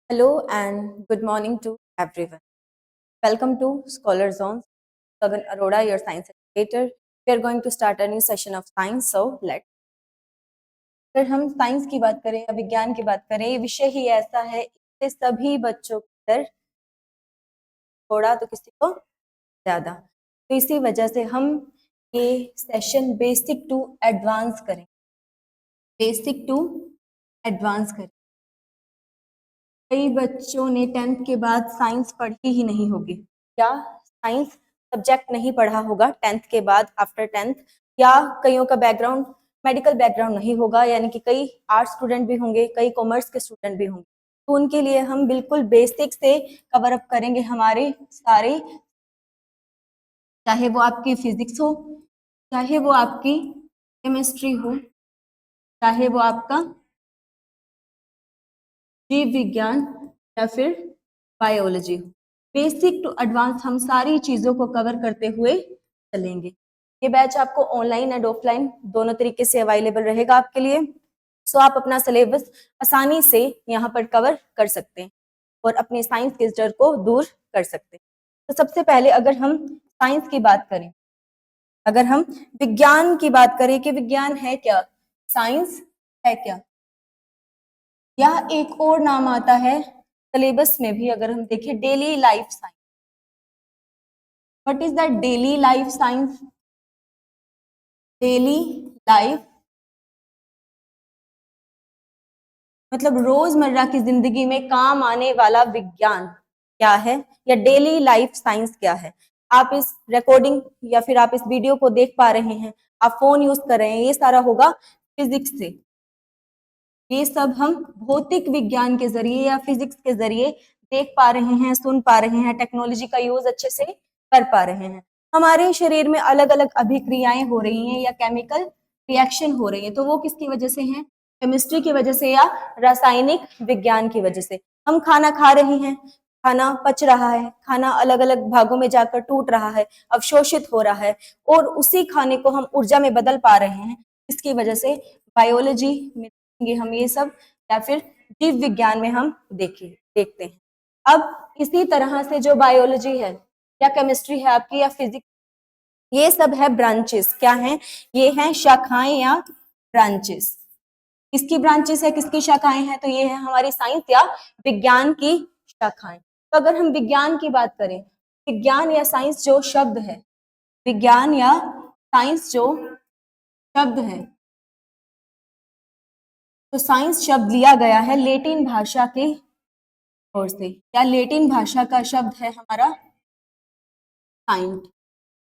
Hello and good morning to everyone. Welcome to Scholar Zone. Gagan Arora, your science educator. We are going to start a new session of science. So let's. अगर हम science की बात करें या विज्ञान की बात करें, ये विषय ही ऐसा है, इससे सभी बच्चों के अंदर थोड़ा तो किसी को ज्यादा, तो इसी वजह से हम ये सेशन बेसिक टू एडवांस करें। बेसिक टू एडवांस करें। कई बच्चों ने 10th के बाद साइंस पढ़ी ही नहीं होगी, या साइंस सब्जेक्ट नहीं पढ़ा होगा 10th के बाद, आफ्टर 10th, या कईयों का बैकग्राउंड मेडिकल बैकग्राउंड नहीं होगा, यानी कि कई आर्ट्स स्टूडेंट भी होंगे, कई कॉमर्स के स्टूडेंट भी होंगे। तो उनके लिए हम बिल्कुल बेसिक से कवर अप करेंगे हमारे सारे, चाहे वो आपकी फिजिक्स हो, चाहे वो आपकी केमिस्ट्री हो, चाहे वो आपका जीव विज्ञान या फिर बायोलॉजी हो। बेसिक टू एडवांस हम सारी चीजों को कवर करते हुए चलेंगे। ये बैच आपको ऑनलाइन एंड ऑफलाइन दोनों तरीके से अवेलेबल रहेगा आपके लिए। सो आप अपना सिलेबस आसानी से यहाँ पर कवर कर सकते हैं और अपने साइंस के डर को दूर कर सकते हैं। तो सबसे पहले अगर हम साइंस की बात करें, अगर हम विज्ञान की बात करें कि विज्ञान है क्या, साइंस है क्या, यह एक और नाम आता है सिलेबस में भी। अगर हम देखें daily life science, what is that daily life science? Daily life मतलब रोजमर्रा की जिंदगी में काम आने वाला विज्ञान क्या है, या डेली लाइफ साइंस क्या है। आप इस रिकॉर्डिंग या फिर आप इस वीडियो को देख पा रहे हैं, आप फोन यूज कर रहे हैं, ये सारा होगा फिजिक्स से। ये सब हम भौतिक विज्ञान के जरिए या फिजिक्स के जरिए देख पा रहे हैं, सुन पा रहे हैं, टेक्नोलॉजी का यूज अच्छे से कर पा रहे हैं। हमारे शरीर में अलग अलग अभिक्रियाएं हो रही हैं या केमिकल रिएक्शन हो रही है, तो वो किसकी वजह से हैं? केमिस्ट्री की वजह से या रासायनिक विज्ञान की वजह से। हम खाना खा रहे हैं, खाना पच रहा है, खाना अलग अलग भागों में जाकर टूट रहा है, अवशोषित हो रहा है, और उसी खाने को हम ऊर्जा में बदल पा रहे हैं। इसकी वजह से बायोलॉजी में हम ये सब, या फिर जीव विज्ञान में हम देखते हैं। अब इसी तरह से जो बायोलॉजी है या केमिस्ट्री है आपकी, या फिजिक्स, ये सब है ब्रांचेस। क्या हैं? ये हैं शाखाएं या ब्रांचेस। किसकी ब्रांचेस है, किसकी शाखाएं हैं? तो ये है हमारी साइंस या विज्ञान की शाखाएं। तो अगर हम विज्ञान की बात करें, विज्ञान या साइंस जो शब्द है, विज्ञान या साइंस जो शब्द है, तो साइंस शब्द लिया गया है लैटिन भाषा के ओर से, या लैटिन भाषा का शब्द है हमारा साइंट,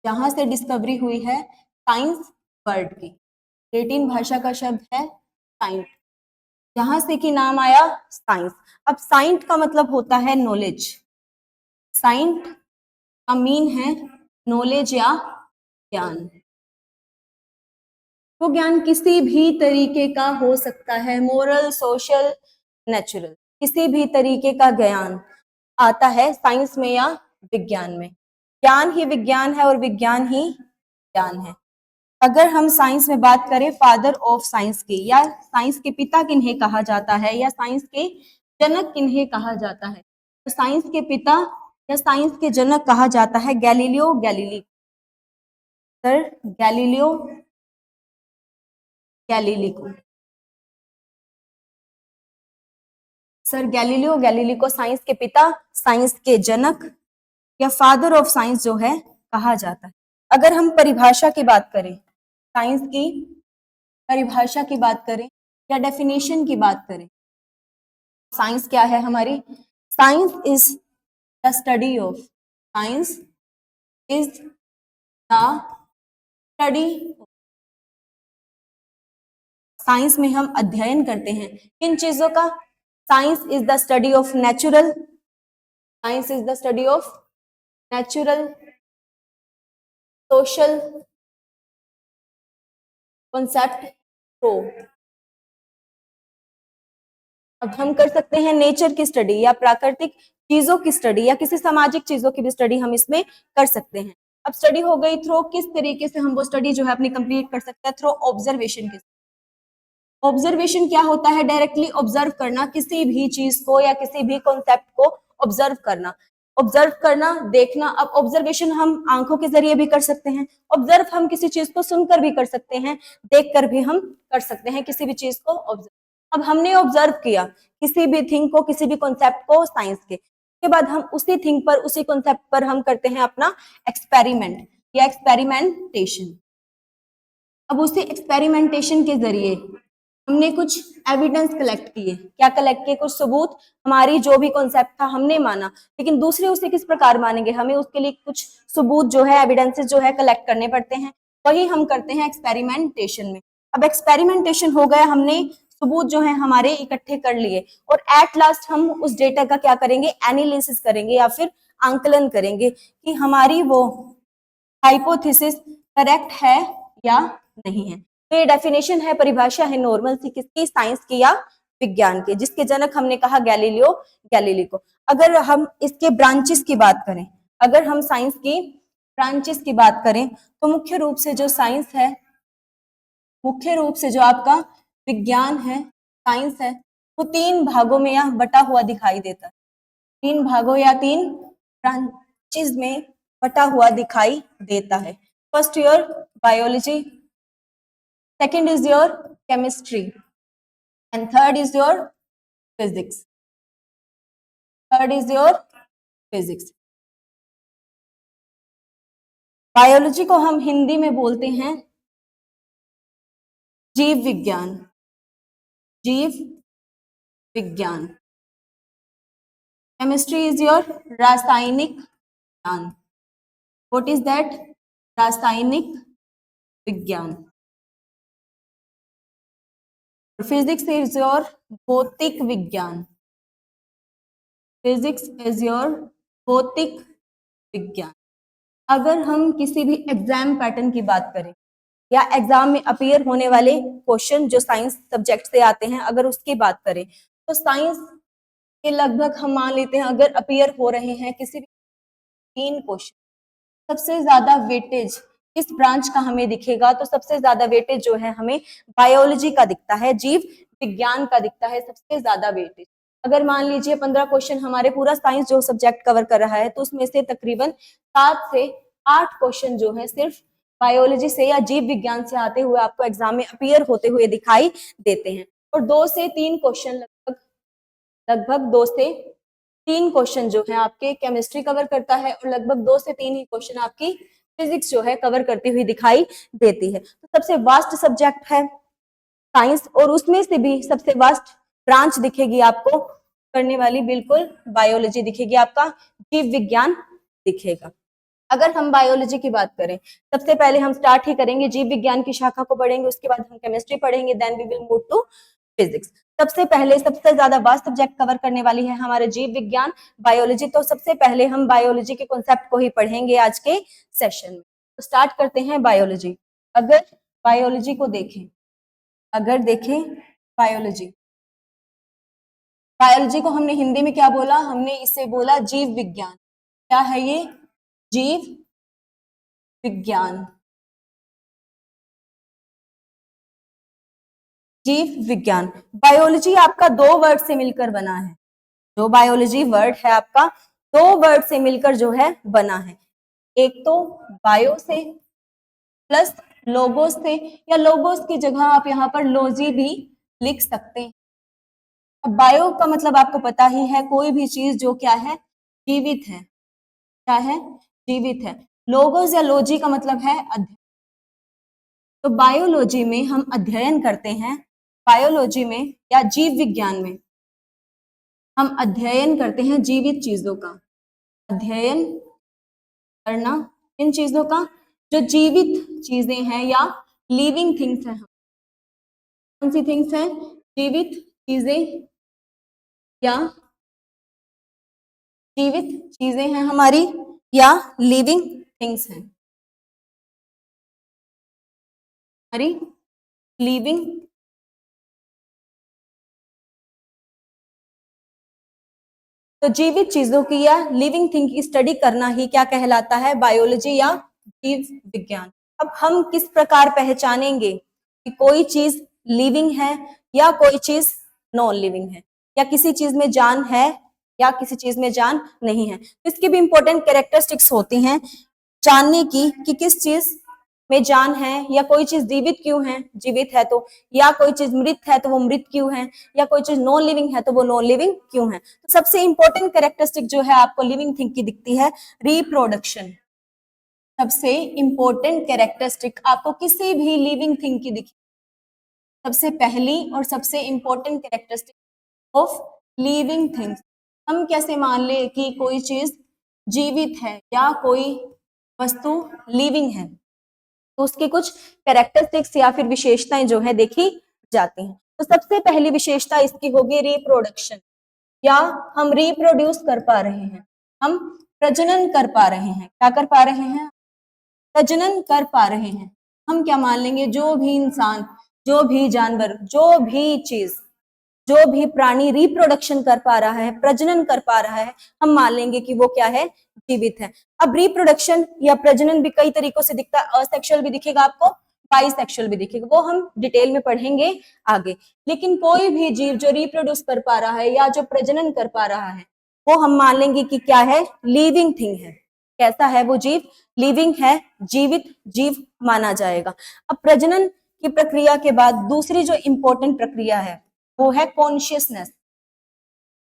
जहां से डिस्कवरी हुई है साइंस वर्ड की। लैटिन भाषा का शब्द है साइंट, जहां से कि नाम आया साइंस। अब साइंट का मतलब होता है नॉलेज। साइंट का मीन है नॉलेज या ज्ञान। तो ज्ञान किसी भी तरीके का हो सकता है, मोरल, सोशल, नेचुरल, किसी भी तरीके का ज्ञान आता है साइंस में या विज्ञान में। ज्ञान ही विज्ञान है और विज्ञान ही ज्ञान है। अगर हम साइंस में बात करें फादर ऑफ साइंस की, या साइंस के पिता किन्हें कहा जाता है, या साइंस के जनक किन्हें कहा जाता है, तो साइंस के पिता या साइंस के जनक कहा जाता है Galileo Galilei. Sir Galileo Galilei को, सर गैलीलियो गैलीली को साइंस के पिता, साइंस के जनक या फादर ऑफ साइंस जो है कहा जाता है। अगर हम परिभाषा की बात करें, साइंस की परिभाषा की बात करें या डेफिनेशन की बात करें, साइंस क्या है हमारी? Science is the study of, science is the study, science में हम अध्ययन करते हैं किन चीजों का? Science is the study of natural, science is the study of natural, social concept को। अब हम कर सकते हैं नेचर की स्टडी या प्राकृतिक चीजों की स्टडी, या किसी सामाजिक चीजों की भी स्टडी हम इसमें कर सकते हैं। अब स्टडी हो गई थ्रू किस तरीके से हम वो स्टडी जो है अपनी कंप्लीट कर सकते हैं, थ्रू ऑब्जर्वेशन के। ऑब्जर्वेशन क्या होता है? डायरेक्टली ऑब्जर्व करना, किसी भी चीज को या किसी भी कॉन्सेप्ट को ऑब्जर्व करना। ऑब्जर्व करना, देखना। अब ऑब्जर्वेशन हम आंखों के जरिए भी कर सकते हैं, ऑब्जर्व हम किसी चीज को सुनकर भी कर सकते हैं, देखकर भी हम कर सकते हैं किसी भी चीज को ऑब्जर्व। अब हमने ऑब्जर्व किया किसी भी थिंग को, किसी भी कॉन्सेप्ट को साइंस के बाद हम उसी थिंग पर, उसी कॉन्सेप्ट पर हम करते हैं अपना एक्सपेरिमेंट या एक्सपेरिमेंटेशन। अब उसी एक्सपेरिमेंटेशन के जरिए हमने कुछ एविडेंस कलेक्ट किए। क्या कलेक्ट किए? कुछ सबूत। हमारी जो भी कॉन्सेप्ट था हमने माना, लेकिन दूसरे उसे किस प्रकार मानेंगे? हमें उसके लिए कुछ सबूत जो है, एविडेंसेस जो है कलेक्ट करने पड़ते हैं। वही हम करते हैं एक्सपेरिमेंटेशन में। अब एक्सपेरिमेंटेशन हो गया, हमने सबूत जो है हमारे इकट्ठे कर लिए, और एट लास्ट हम उस डेटा का क्या करेंगे? एनालिसिस करेंगे या फिर आंकलन करेंगे कि हमारी वो हाइपोथेसिस करेक्ट है या नहीं है। तो ये डेफिनेशन है, परिभाषा है नॉर्मल सी, किसकी? साइंस की या विज्ञान के, जिसके जनक हमने कहा गैलीलियो गैलीली को। अगर हम इसके ब्रांचेस की बात करें, अगर हम साइंस की ब्रांचेस की बात करें, तो मुख्य रूप से जो साइंस है, मुख्य रूप से जो आपका विज्ञान है, साइंस है, वो तीन भागों में या बटा हुआ दिखाई देता है। तीन भागों या तीन ब्रांचेस में बटा हुआ दिखाई देता है। First your biology, second is your chemistry, and third is your physics. Third is your physics. Biology को हम हिंदी में बोलते हैं जीव विज्ञान, जीव विज्ञान। केमिस्ट्री इज योर रासायनिक विज्ञान। What is that? रासायनिक विज्ञान। फिजिक्स इज योर भौतिक विज्ञान। फिजिक्स इज योर भौतिक विज्ञान। अगर हम किसी भी एग्जाम पैटर्न की बात करें या एग्जाम में अपीयर होने वाले क्वेश्चन जो साइंस सब्जेक्ट से आते हैं, अगर उसकी बात करें, तो साइंस के लगभग हम मान लेते हैं अगर अपीयर हो रहे हैं किसी भी 3 क्वेश्चन, सबसे ज्यादा वेटेज किस ब्रांच का हमें दिखेगा? तो सबसे ज्यादा वेटेज जो है हमें बायोलॉजी का दिखता है, जीव विज्ञान का दिखता है सबसे ज्यादा वेटेज। अगर मान लीजिए 15 क्वेश्चन हमारे पूरा साइंस जो सब्जेक्ट कवर कर रहा है, तो उसमें से तकरीबन 7 से 8 क्वेश्चन जो है सिर्फ बायोलॉजी से या जीव विज्ञान से आते हुए आपको एग्जाम में अपीयर होते हुए दिखाई देते हैं। और 2 से 3 क्वेश्चन लगभग 2 से 3 क्वेश्चन जो है आपके केमिस्ट्री कवर करता है, और लगभग 2 से 3 ही क्वेश्चन आपकी फिजिक्स जो है कवर करती हुई दिखाई देती है। तो सबसे वास्ट सब्जेक्ट है साइंस, और उसमें से भी सबसे वास्ट ब्रांच दिखेगी आपको करने वाली, बिल्कुल बायोलॉजी दिखेगी, आपका जीव विज्ञान दिखेगा। अगर हम बायोलॉजी की बात करें, सबसे पहले हम स्टार्ट ही करेंगे जीव विज्ञान की शाखा को पढ़ेंगे, उसके बाद हम केमिस्ट्री पढ़ेंगे, then we will move to physics. सबसे पहले सबसे ज्यादा वास्ट सब्जेक्ट कवर करने वाली है हमारे जीव विज्ञान, बायोलॉजी। तो सबसे पहले हम बायोलॉजी के कॉन्सेप्ट को ही पढ़ेंगे आज के सेशन में। तो स्टार्ट करते हैं बायोलॉजी। अगर बायोलॉजी को देखें, अगर देखें बायोलॉजी, बायोलॉजी को हमने हिंदी में क्या बोला? हमने इसे बोला जीव विज्ञान। क्या है ये? जीव विज्ञान। जीव विज्ञान। बायोलॉजी आपका 2 वर्ड से मिलकर बना है। जो बायोलॉजी वर्ड है आपका 2 वर्ड से मिलकर जो है बना है। एक तो बायो से प्लस लोगोस से, या लोगोस की जगह आप यहाँ पर लॉजी भी लिख सकते हैं। अब बायो का मतलब आपको पता ही है, कोई भी चीज जो क्या है? जीवित है। क्या है? जीवित है। लोगोस या लॉजी का मतलब है अध्ययन। तो बायोलॉजी में हम अध्ययन करते हैं, बायोलॉजी में या जीव विज्ञान में हम अध्ययन करते हैं जीवित चीजों का। अध्ययन करना इन चीजों का जो जीवित चीजें हैं या लिविंग थिंग्स हैं। कौन सी थिंग्स हैं? जीवित चीजें या जीवित चीजें हैं हमारी, या लिविंग थिंग्स हैं हमारी, लिविंग। तो जीवित चीजों की या लिविंग थिंग की स्टडी करना ही क्या कहलाता है? बायोलॉजी या जीव विज्ञान। अब हम किस प्रकार पहचानेंगे कि कोई चीज लिविंग है या कोई चीज नॉन लिविंग है, या किसी चीज में जान है या किसी चीज में जान नहीं है। इसकी भी इंपॉर्टेंट कैरेक्टरिस्टिक्स होती हैं जानने की कि किस चीज में जान है, या कोई चीज जीवित क्यों है, जीवित है तो, या कोई चीज मृत है तो वो मृत क्यों है, या कोई चीज नॉन लिविंग है तो वो नॉन लिविंग क्यों है। तो सबसे इंपॉर्टेंट कैरेक्टरिस्टिक जो है आपको लिविंग थिंग की दिखती है रिप्रोडक्शन। सबसे इंपॉर्टेंट कैरेक्टरिस्टिक आपको किसी भी लिविंग थिंग की दिखी, सबसे पहली और सबसे important characteristic of living things. हम कैसे मान ले कि कोई चीज जीवित है या कोई वस्तु लिविंग है, तो उसकी कुछ कैरेक्टरिस्टिक्स या फिर विशेषताएं जो है देखी जाती हैं। तो सबसे पहली विशेषता इसकी होगी रिप्रोडक्शन, या हम रिप्रोड्यूस कर पा रहे हैं, हम प्रजनन कर पा रहे हैं। क्या कर पा रहे हैं? प्रजनन कर पा रहे हैं। हम क्या मान लेंगे? जो भी इंसान, जो भी जानवर, जो भी चीज, जो भी प्राणी रिप्रोडक्शन कर पा रहा है, प्रजनन कर पा रहा है, हम मान लेंगे कि वो क्या है? जीवित है। अब रिप्रोडक्शन या प्रजनन भी कई तरीकों से दिखता है। असेक्सुअल भी दिखेगा आपको, बाइसेक्सुअल भी दिखेगा, वो हम डिटेल में पढ़ेंगे आगे। लेकिन कोई भी जीव जो रिप्रोड्यूस कर पा रहा है या जो प्रजनन कर पा रहा है, वो हम मान लेंगे कि क्या है? लिविंग थिंग है। कैसा है वो जीव? लिविंग है, जीवित जीव माना जाएगा। अब प्रजनन की प्रक्रिया के बाद दूसरी जो इंपॉर्टेंट प्रक्रिया है वो है कॉन्शियसनेस।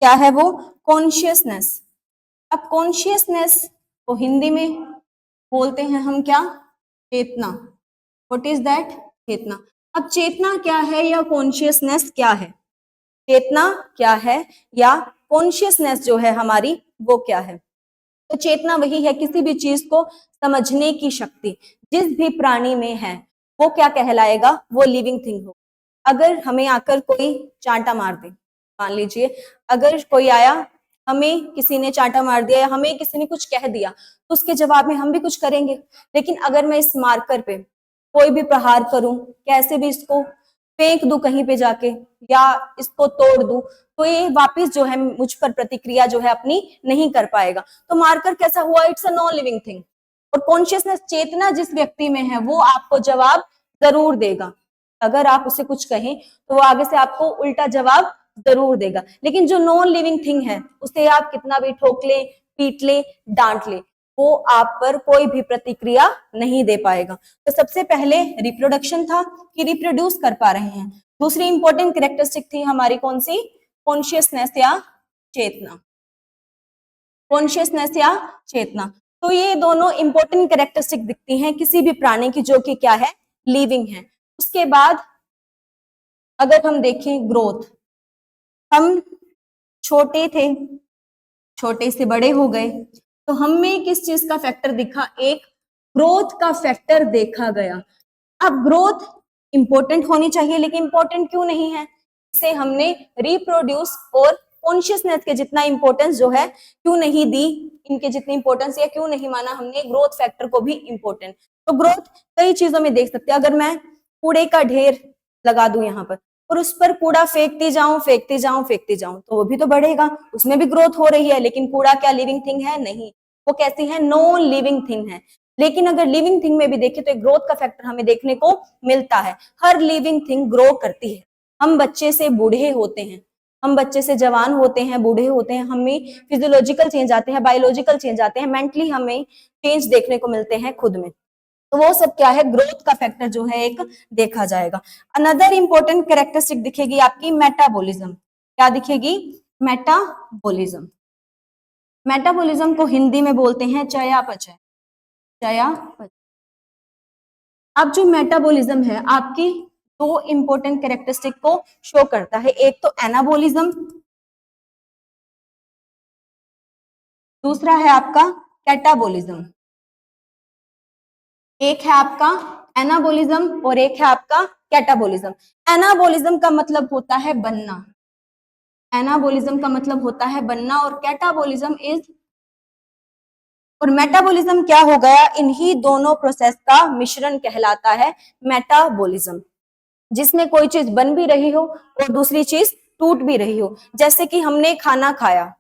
क्या है वो? कॉन्शियसनेस। अब कॉन्शियसनेस को हिंदी में बोलते हैं हम क्या? चेतना। What is that? चेतना। अब चेतना क्या है या कॉन्शियसनेस क्या है? चेतना क्या है या कॉन्शियसनेस जो है हमारी वो क्या है? तो चेतना वही है किसी भी चीज को समझने की शक्ति। जिस भी प्राणी में है वो क्या कहलाएगा? वो लिविंग थिंग हो। अगर हमें आकर कोई चांटा मार दे, मान लीजिए अगर कोई आया, हमें किसी ने चांटा मार दिया या हमें किसी ने कुछ कह दिया, तो उसके जवाब में हम भी कुछ करेंगे। लेकिन अगर मैं इस मार्कर पे कोई भी प्रहार करूं, कैसे भी इसको फेंक दूं कहीं पे जाके, या इसको तोड़ दूं, तो ये वापस जो है मुझ पर प्रतिक्रिया जो है अपनी नहीं कर पाएगा। तो मार्कर कैसा हुआ? It's a non living thing. और कॉन्शियसनेस, चेतना जिस व्यक्ति में है वो आपको जवाब जरूर देगा। अगर आप उसे कुछ कहें तो वो आगे से आपको उल्टा जवाब जरूर देगा। लेकिन जो नॉन लिविंग थिंग है उसे आप कितना भी ठोक ले, पीट ले, डांट ले, वो आप पर कोई भी प्रतिक्रिया नहीं दे पाएगा। तो सबसे पहले रिप्रोडक्शन था कि रिप्रोड्यूस कर पा रहे हैं। दूसरी इंपॉर्टेंट कैरेक्टरिस्टिक थी हमारी कौन सी? कॉन्शियसनेस या चेतना। कॉन्शियसनेस या चेतना। तो ये दोनों इंपॉर्टेंट कैरेक्टरिस्टिक दिखती हैं किसी भी प्राणी की जो कि क्या है? लिविंग है। उसके बाद अगर हम देखें ग्रोथ, हम छोटे थे, छोटे से बड़े हो गए, तो हमें किस चीज का फैक्टर दिखा? एक ग्रोथ का फैक्टर देखा गया। अब ग्रोथ इंपॉर्टेंट होनी चाहिए, लेकिन इंपॉर्टेंट क्यों नहीं है? इसे हमने रिप्रोड्यूस और कॉन्शियसनेस के जितना इंपॉर्टेंस जो है क्यों नहीं दी, इनके जितनी इंपॉर्टेंस या क्यों नहीं माना हमने ग्रोथ फैक्टर को भी इंपॉर्टेंट। तो ग्रोथ कई चीजों में देख सकते हैं। अगर मैं कूड़े का ढेर लगा दूं यहाँ पर और उस पर कूड़ा फेंकती जाऊं, फेंकती जाऊं, फेंकती जाऊं, तो वो भी तो बढ़ेगा, उसमें भी ग्रोथ हो रही है। लेकिन कूड़ा क्या लिविंग थिंग है? नहीं, वो कैसी है? नॉन लिविंग थिंग है। लेकिन अगर लिविंग थिंग में भी देखें तो एक ग्रोथ का फैक्टर हमें देखने को मिलता है। हर लिविंग थिंग ग्रो करती है। हम बच्चे से बूढ़े होते हैं, हम बच्चे से जवान होते हैं, बूढ़े होते हैं, हमें फिजियोलॉजिकल चेंज आते हैं, बायोलॉजिकल चेंज आते हैं, मेंटली हमें चेंज देखने को मिलते हैं खुद में। तो वो सब क्या है? ग्रोथ का फैक्टर जो है एक देखा जाएगा। अनदर इंपॉर्टेंट कैरेक्टरिस्टिक दिखेगी आपकी मेटाबॉलिज्म। क्या दिखेगी? मेटाबॉलिज्म। मेटाबॉलिज्म को हिंदी में बोलते हैं चयापचय। चयापचय। अब जो मेटाबॉलिज्म है आपकी दो इंपॉर्टेंट कैरेक्टरिस्टिक को शो करता है। एक तो एनाबॉलिज्म, दूसरा है आपका कैटाबॉलिज्म। एक है आपका एनाबॉलिज्म और एक है आपका कैटाबॉलिज्म। एनाबॉलिज्म का मतलब होता है बनना, एनाबॉलिज्म का मतलब होता है बनना, और कैटाबॉलिज्म इज, और मेटाबॉलिज्म क्या हो गया? इन्हीं दोनों प्रोसेस का मिश्रण कहलाता है मेटाबॉलिज्म, जिसमें कोई चीज बन भी रही हो और दूसरी चीज टूट भी रही हो। जैसे कि हमने खाना खाया,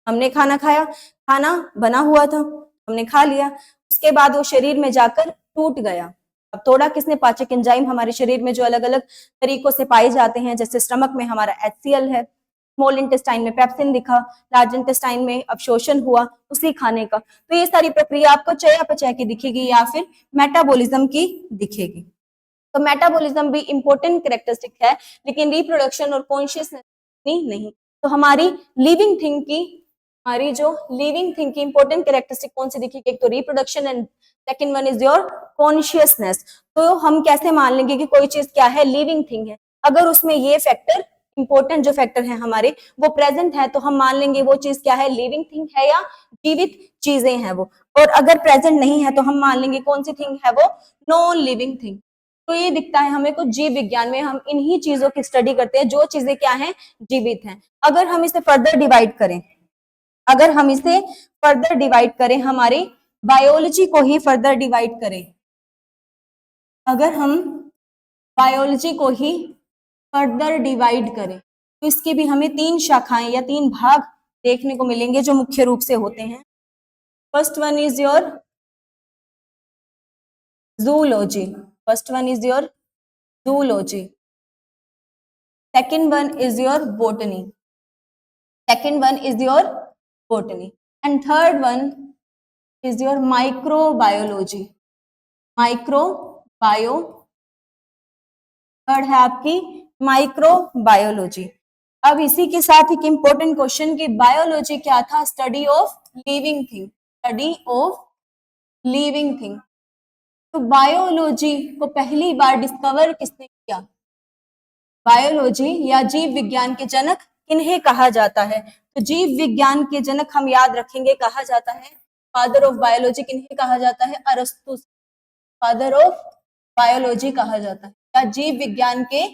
हमने खाना खाया, खाना बना हुआ था, हमने खा लिया, उसके बाद वो शरीर में जाकर टूट गया, अब थोड़ा किसने, पाचक एंजाइम हमारे शरीर में जो अलग अलग तरीकों से पाए जाते हैं, जैसे स्टमक में हमारा HCl है, स्मॉल इंटेस्टाइन में पेप्सिन दिखा, लार्ज इंटेस्टाइन में अवशोषण हुआ उसी खाने का। तो ये सारी प्रक्रिया आपको चयापचय की दिखेगी या फिर मेटाबॉलिज्म की दिखेगी। तो मेटाबॉलिज्म भी इंपॉर्टेंट कैरेक्टरिस्टिक है, लेकिन रिप्रोडक्शन और कॉन्शियसनेस नहीं। तो हमारी लिविंग थिंग की, हमारी जो लिविंग थिंग की इंपॉर्टेंट कैरेक्टरिस्टिक कौन सी दिखेगी? एक तो reproduction and second one is your consciousness. तो हम कैसे मान लेंगे कि कोई चीज क्या है? लिविंग थिंग है। अगर उसमें ये फैक्टर, इंपॉर्टेंट जो फैक्टर है हमारे, वो प्रेजेंट है, तो हम मान लेंगे वो चीज क्या है? लिविंग थिंग है या जीवित चीजें हैं वो। और अगर प्रेजेंट नहीं है तो हम मान लेंगे कौन सी थिंग है वो? Non living thing. तो ये दिखता है हमें कुछ जीव विज्ञान में, हम इन्हीं चीजों की स्टडी करते हैं जो चीजें क्या हैं? जीवित हैं। अगर हम इसे फर्दर डिवाइड करें, अगर हम इसे फर्दर डिवाइड करें, हमारी बायोलॉजी को ही फर्दर डिवाइड करें, अगर हम बायोलॉजी को ही फर्दर डिवाइड करें, तो इसकी भी हमें 3 शाखाएं या 3 भाग देखने को मिलेंगे जो मुख्य रूप से होते हैं। First one is your zoology, first one is your zoology, second one is your botany, second one is your botany, and third one is your microbiology, microbio, third है आपकी माइक्रोबायोलॉजी। अब इसी के साथ एक इंपॉर्टेंट क्वेश्चन कि biology क्या था? Study of living thing, study of living thing. तो बायोलॉजी को पहली बार डिस्कवर किसने किया? बायोलॉजी या जीव विज्ञान के जनक किन्हें कहा जाता है? तो जीव विज्ञान के जनक हम याद रखेंगे, कहा जाता है फादर ऑफ बायोलॉजी किन्हें कहा जाता है? अरस्तु, फादर ऑफ बायोलॉजी कहा जाता है, या जीव विज्ञान के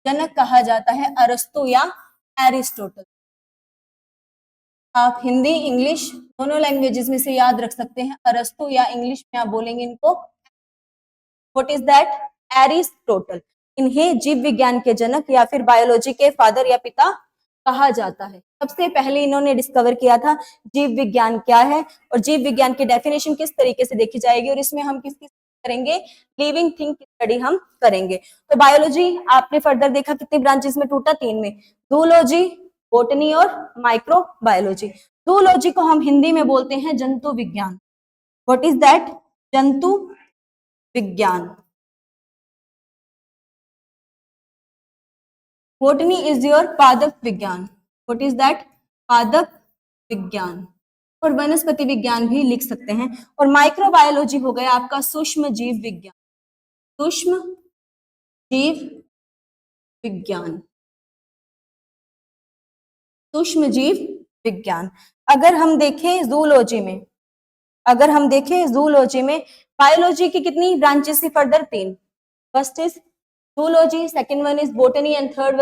जनक कहा जाता है अरस्तु या एरिस्टोटल। आप हिंदी इंग्लिश दोनों लैंग्वेजेस में से याद रख सकते हैं, अरस्तु या इंग्लिश में आप बोलेंगे इनको व्हाट इज दैट? एरिस्टोटल। इन्हें जीव विज्ञान के जनक या फिर बायोलॉजी के फादर या पिता कहा जाता है। सबसे पहले इन्होंने डिस्कवर किया था जीव विज्ञान क्या है, और जीव विज्ञान की डेफिनेशन किस तरीके से देखी जाएगी, और इसमें हम किसकी करेंगे? लिविंग थिंग की स्टडी हम करेंगे। तो बायोलॉजी आपने फर्दर देखा कितनी ब्रांचेस में टूटा? 3 में, जूलॉजी, बॉटनी और माइक्रोबायोलॉजी। जूलॉजी को हम हिंदी में बोलते हैं जंतु विज्ञान। What is that? जंतु विज्ञान। बॉटनी इज योर पादप विज्ञान। What is that? पादप विज्ञान। और वनस्पति विज्ञान भी लिख सकते हैं। और माइक्रोबायोलॉजी हो गया आपका सूक्ष्म जीव विज्ञान, सूक्ष्म जीव विज्ञान, सूक्ष्म जीव विज्ञान। अगर हम देखें जूलॉजी में, अगर हम देखें जूलॉजी में बायोलॉजी की कितनी ब्रांचेस थी? Further 3। First is zoology, second one is botany and third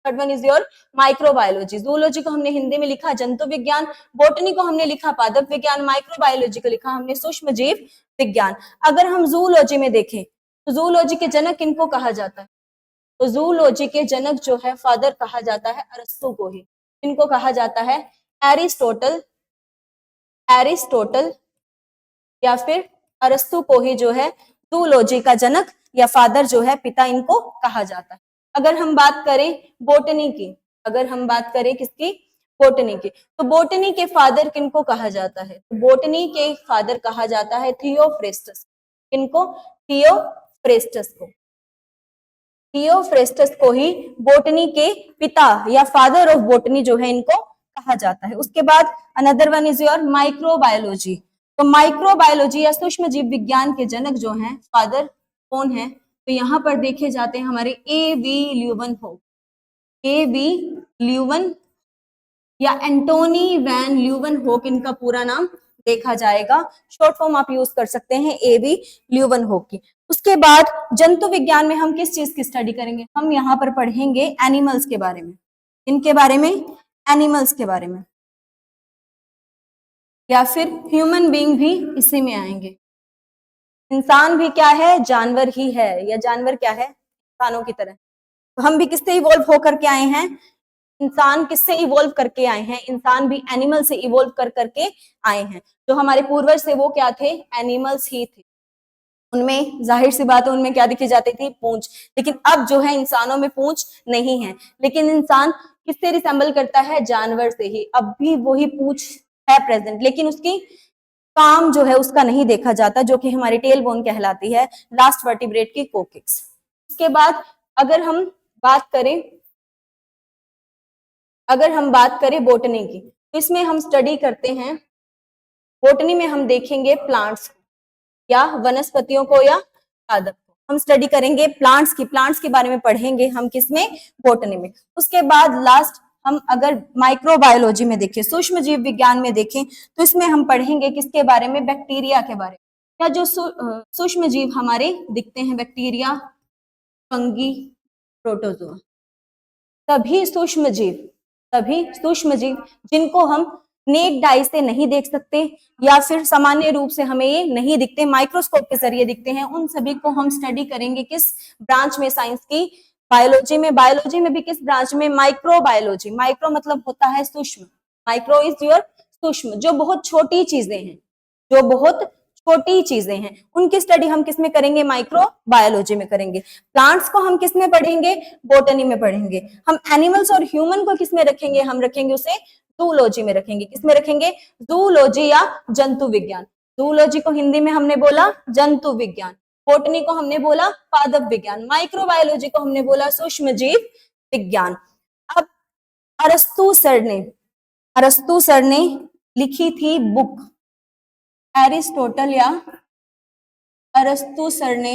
one is your microbiology. Zoology को हमने हिंदी में लिखा जंतु विज्ञान, बॉटनी को हमने लिखा पादप विज्ञान, माइक्रोबायोलॉजी को लिखा हमने सूक्ष्म जीव विज्ञान। अगर हम जूलॉजी में देखें तो जूलॉजी के जनक किनको कहा जाता है? तो जूलॉजी के जनक जो है फादर कहा जाता है अरस्तु को ही। इनको कहा जाता है एरिस्टोटल, एरिस्टोटल या फिर अरस्तु को ही जो है जूलॉजी का जनक या फादर जो है, पिता, इनको कहा जाता है। अगर हम बात करें बॉटनी की, अगर हम बात करें किसकी? बॉटनी की, तो बॉटनी के फादर किनको कहा जाता है? तो बॉटनी के फादर कहा जाता है थियोफ्रेस्टस। किनको? थियोफ्रेस्टस को। थियोफ्रेस्टस को ही बॉटनी के पिता या फादर ऑफ बॉटनी जो है इनको कहा जाता है। उसके बाद another one is your microbiology. तो माइक्रोबायोलॉजी या सूक्ष्म जीव विज्ञान के जनक जो हैं, फादर कौन है? तो यहाँ पर देखे जाते हैं हमारे A.V. ल्यूवेनहोक, A.V. ल्यूवेन या एंटोनी वैन ल्यूवेनहोक इनका पूरा नाम देखा जाएगा। शॉर्ट फॉर्म आप यूज कर सकते हैं A.V. ल्यूवेनहोक की। उसके बाद जंतु विज्ञान में हम किस चीज की स्टडी करेंगे? हम यहाँ पर पढ़ेंगे एनिमल्स के बारे में। इनके बारे में? एनिमल्स के बारे में, या फिर ह्यूमन बीइंग भी इसी में आएंगे। इंसान भी क्या है? जानवर ही है, या जानवर क्या है? इंसानों की तरह। तो हम भी किससे इवॉल्व होकर के आए हैं? इंसान किससे इवॉल्व करके आए हैं? इंसान भी एनिमल से इवॉल्व कर करके आए हैं। जो हमारे पूर्वज थे वो क्या थे? एनिमल्स ही थे। उनमें जाहिर सी बात है उनमें क्या दिखी जाती थी, पूंछ। लेकिन अब जो है इंसानों में पूंछ नहीं है, लेकिन इंसान किससे रिसेंबल करता है, जानवर से ही। अब भी वही पूंछ है प्रेजेंट, लेकिन उसकी काम जो है उसका नहीं देखा जाता, जो कि हमारी टेल बोन कहलाती है, लास्ट वर्टिब्रेट की कोकिक्स। उसके बाद अगर हम बात करें बोटनी की, तो इसमें हम स्टडी करते हैं, बोटनी में हम देखेंगे प्लांट्स या वनस्पतियों को या पादप को। हम स्टडी करेंगे प्लांट्स के बारे में पढ़ेंगे हम किसमें, बोटनी में। उसके बाद लास्ट हम अगर माइक्रोबायोलॉजी में देखें, सूक्ष्म जीव विज्ञान में देखें, तो इसमें हम पढ़ेंगे किसके बारे में, बैक्टीरिया के बारे में। या जो सूक्ष्म जीव हमारे दिखते हैं, बैक्टीरिया, फंगी, प्रोटोजोआ, सभी सूक्ष्म जीव जिनको हम नेक्ड आई से नहीं देख सकते या फिर सामान्य रूप से हमें ये नहीं दिखते, माइक्रोस्कोप के जरिए दिखते हैं, उन सभी को हम स्टडी करेंगे किस ब्रांच में, साइंस की बायोलॉजी में। बायोलॉजी में भी किस ब्रांच में, माइक्रोबायोलॉजी। माइक्रो मतलब होता है सूक्ष्म, माइक्रो इज योर सूक्ष्म, जो बहुत छोटी चीजें हैं, उनकी स्टडी हम किस में करेंगे, माइक्रोबायोलॉजी में करेंगे। प्लांट्स को हम किस में पढ़ेंगे, बोटनी में पढ़ेंगे। हम एनिमल्स और ह्यूमन को किस में रखेंगे, हम रखेंगे उसे जूलॉजी में रखेंगे। किसमें रखेंगे, जूलॉजी या जंतु विज्ञान। जूलॉजी को हिंदी में हमने बोला जंतु विज्ञान, बोटनी को हमने बोला पादप विज्ञान, माइक्रोबायोलॉजी को हमने बोला सूक्ष्म जीव विज्ञान। अब अरस्तु सर ने लिखी थी बुक, एरिस्टोटल या अरस्तु सर ने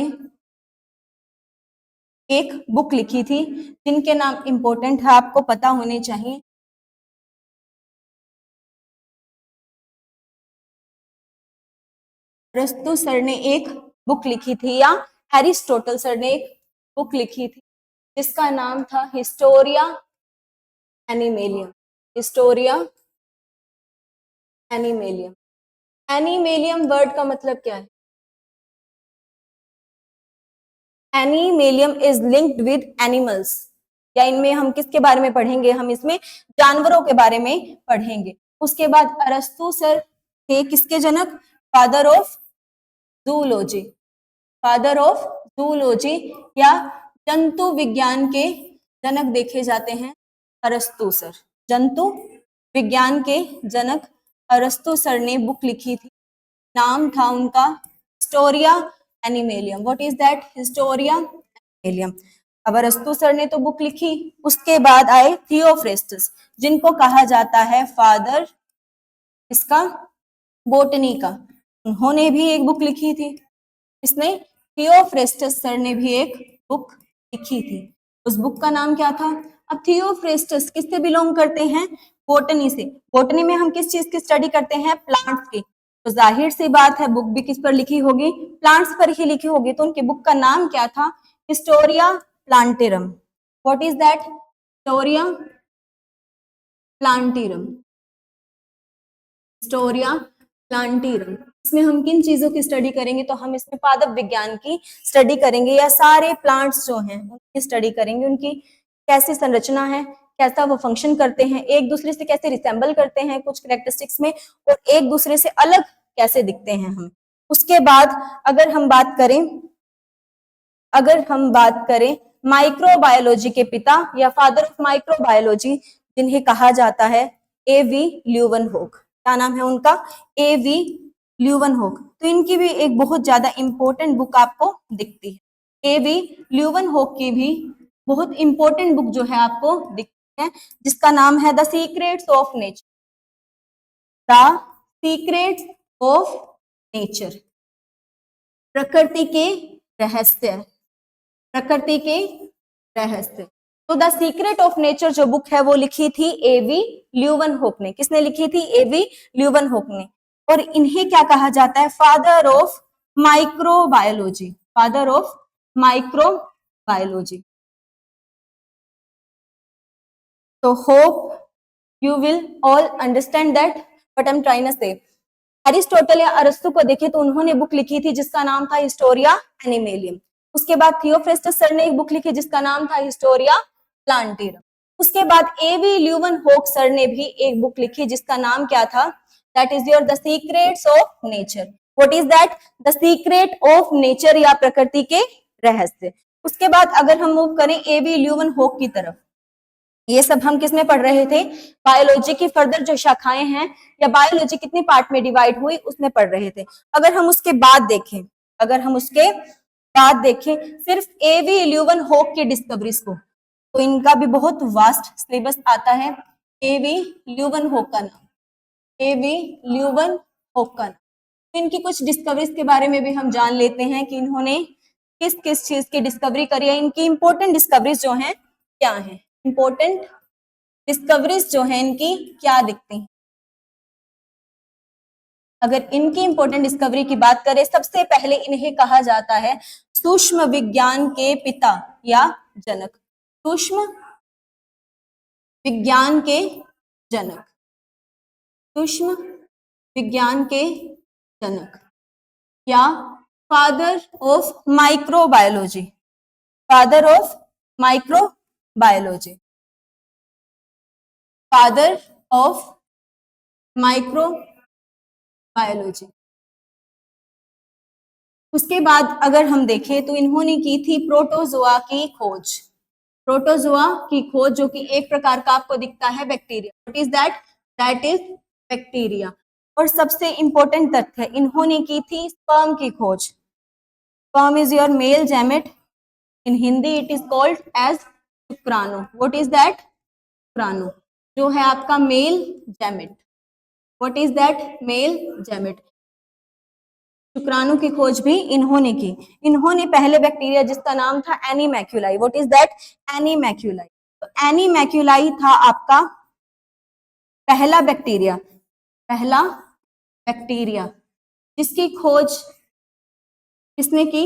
एक बुक लिखी थी, जिनके नाम इंपॉर्टेंट है, आपको पता होने चाहिए। अरस्तु सर ने एक बुक लिखी थी या एरिस्टोटल सर ने एक बुक लिखी थी, जिसका नाम था हिस्टोरिया एनिमेलियम। एनिमेलियम वर्ड का मतलब क्या है, एनिमेलियम इज लिंक्ड विद एनिमल्स, या इनमें हम किसके बारे में पढ़ेंगे, हम इसमें जानवरों के बारे में पढ़ेंगे। उसके बाद अरस्तु सर थे किसके जनक, फादर ऑफ जूलॉजी या जंतु विज्ञान के जनक देखे जाते हैं अरस्तु सर। जंतु विज्ञान के जनक अरस्तु सर ने बुक लिखी थी, नाम था उनका Historia Animalium. What is that, Historia Animalium. अब अरस्तु सर ने तो बुक लिखी, उसके बाद आए थियोफ्रेस्टस, जिनको कहा जाता है फादर इसका, बोटनी का। उन्होंने भी एक बुक लिखी थी, इसने थियोफ्रेस्टस सर ने भी एक बुक लिखी थी, उस बुक का नाम क्या था। अब थियोफ्रेस्टस किससे बिलोंग करते हैं, बोटनी से। बोटनी में हम किस चीज की स्टडी करते हैं, प्लांट्स की, तो जाहिर सी बात है बुक भी किस पर लिखी होगी, प्लांट्स पर ही लिखी होगी। तो उनकी बुक का नाम क्या था, Historia plantarum. What is that, Historia plantarum. इसमें हम किन चीजों की स्टडी करेंगे, तो हम इसमें पादप विज्ञान की स्टडी करेंगे, या सारे प्लांट्स जो हैं उनकी स्टडी करेंगे, उनकी कैसी संरचना है, कैसा वो फंक्शन करते हैं, एक दूसरे से कैसे रिसेंबल करते हैं कुछ कैरेक्टरिस्टिक्स में, और एक दूसरे से अलग कैसे दिखते हैं हम। उसके बाद अगर हम बात करें माइक्रोबायोलॉजी के पिता या फादर ऑफ माइक्रोबायोलॉजी, जिन्हें कहा जाता है A.V. ल्यूवेनहोक। क्या नाम है उनका, A.V. ल्यूवेनहोक। तो इनकी भी एक बहुत ज्यादा इंपॉर्टेंट बुक आपको दिखती है, A.V. ल्यूवेनहोक की भी बहुत इंपॉर्टेंट बुक जो है आपको दिखती है, जिसका नाम है द सीक्रेट्स ऑफ नेचर, प्रकृति के रहस्य। तो द सीक्रेट ऑफ नेचर जो बुक है वो लिखी थी A.V. ल्यूवेनहोक ने। किसने लिखी थी, A.V. ल्यूवेनहोक ने। और इन्हें क्या कहा जाता है, फादर ऑफ माइक्रोबायोलॉजी। तो hope you will all understand that what I am trying to say. Aristotle या अरस्तु को देखें तो उन्होंने बुक लिखी थी जिसका नाम था हिस्टोरिया एनिमेलियम। उसके बाद थियोफ्रेस्टस सर ने एक बुक लिखी जिसका नाम था हिस्टोरिया प्लांटेरम। उसके बाद A.V. ल्यूवेनहोक सर ने भी एक बुक लिखी जिसका नाम क्या था, that is your the secrets of nature. What is that? The secret of nature या प्रकृति के रहस्य। उसके बाद अगर हम मूव करें एवी ल्यूवन होक की तरफ, ये सब हम किस में पढ़ रहे थे? बायोलॉजी की फर्दर जो शाखाएं हैं या बायोलॉजी कितनी पार्ट में डिवाइड हुई उसमें पढ़ रहे थे। अगर हम उसके बाद देखें, सिर्फ एवी ल्यूवन होक की डिस्कवरीज को, तो इनका भी बहुत वास्ट सिलेबस आता है। एवी ल्यूवन होक का नाम, एवी ल्यूवन होक का नाम, तो इनकी कुछ डिस्कवरीज के बारे में भी हम जान लेते हैं कि इन्होंने किस किस चीज की डिस्कवरी करी है। इनकी इंपॉर्टेंट डिस्कवरीज जो हैं क्या हैं? इंपॉर्टेंट डिस्कवरीज जो है इनकी क्या दिखती हैं? अगर इनकी इंपॉर्टेंट डिस्कवरी की बात करें, सबसे पहले इन्हें कहा जाता है सूक्ष्म विज्ञान के पिता या जनक। सूक्ष्म विज्ञान के जनक, सूक्ष्म विज्ञान के जनक या father of microbiology, father of microbiology, father of microbiology. उसके बाद अगर हम देखें तो इन्होंने की थी प्रोटोजोआ की खोज, प्रोटोजोआ की खोज, जो कि एक प्रकार का आपको दिखता है bacteria. What is that? That is bacteria. और सबसे इंपॉर्टेंट तथ्य, इन्होंने की थी स्पर्म की खोज। Sperm is your male gamete, in Hindi it is called as शुक्राणु। What is that? शुक्राणु जो है आपका male gamete. What is that? Male gamete. शुक्राणु की खोज भी इन्होंने की। इन्होंने पहले बैक्टीरिया जिसका नाम था एनीमैक्युलाई, व्हाट इज दैट? एनीमैक्युलाई। तो एनीमैक्युलाई था आपका पहला बैक्टीरिया, पहला बैक्टीरिया जिसकी खोज किसने की?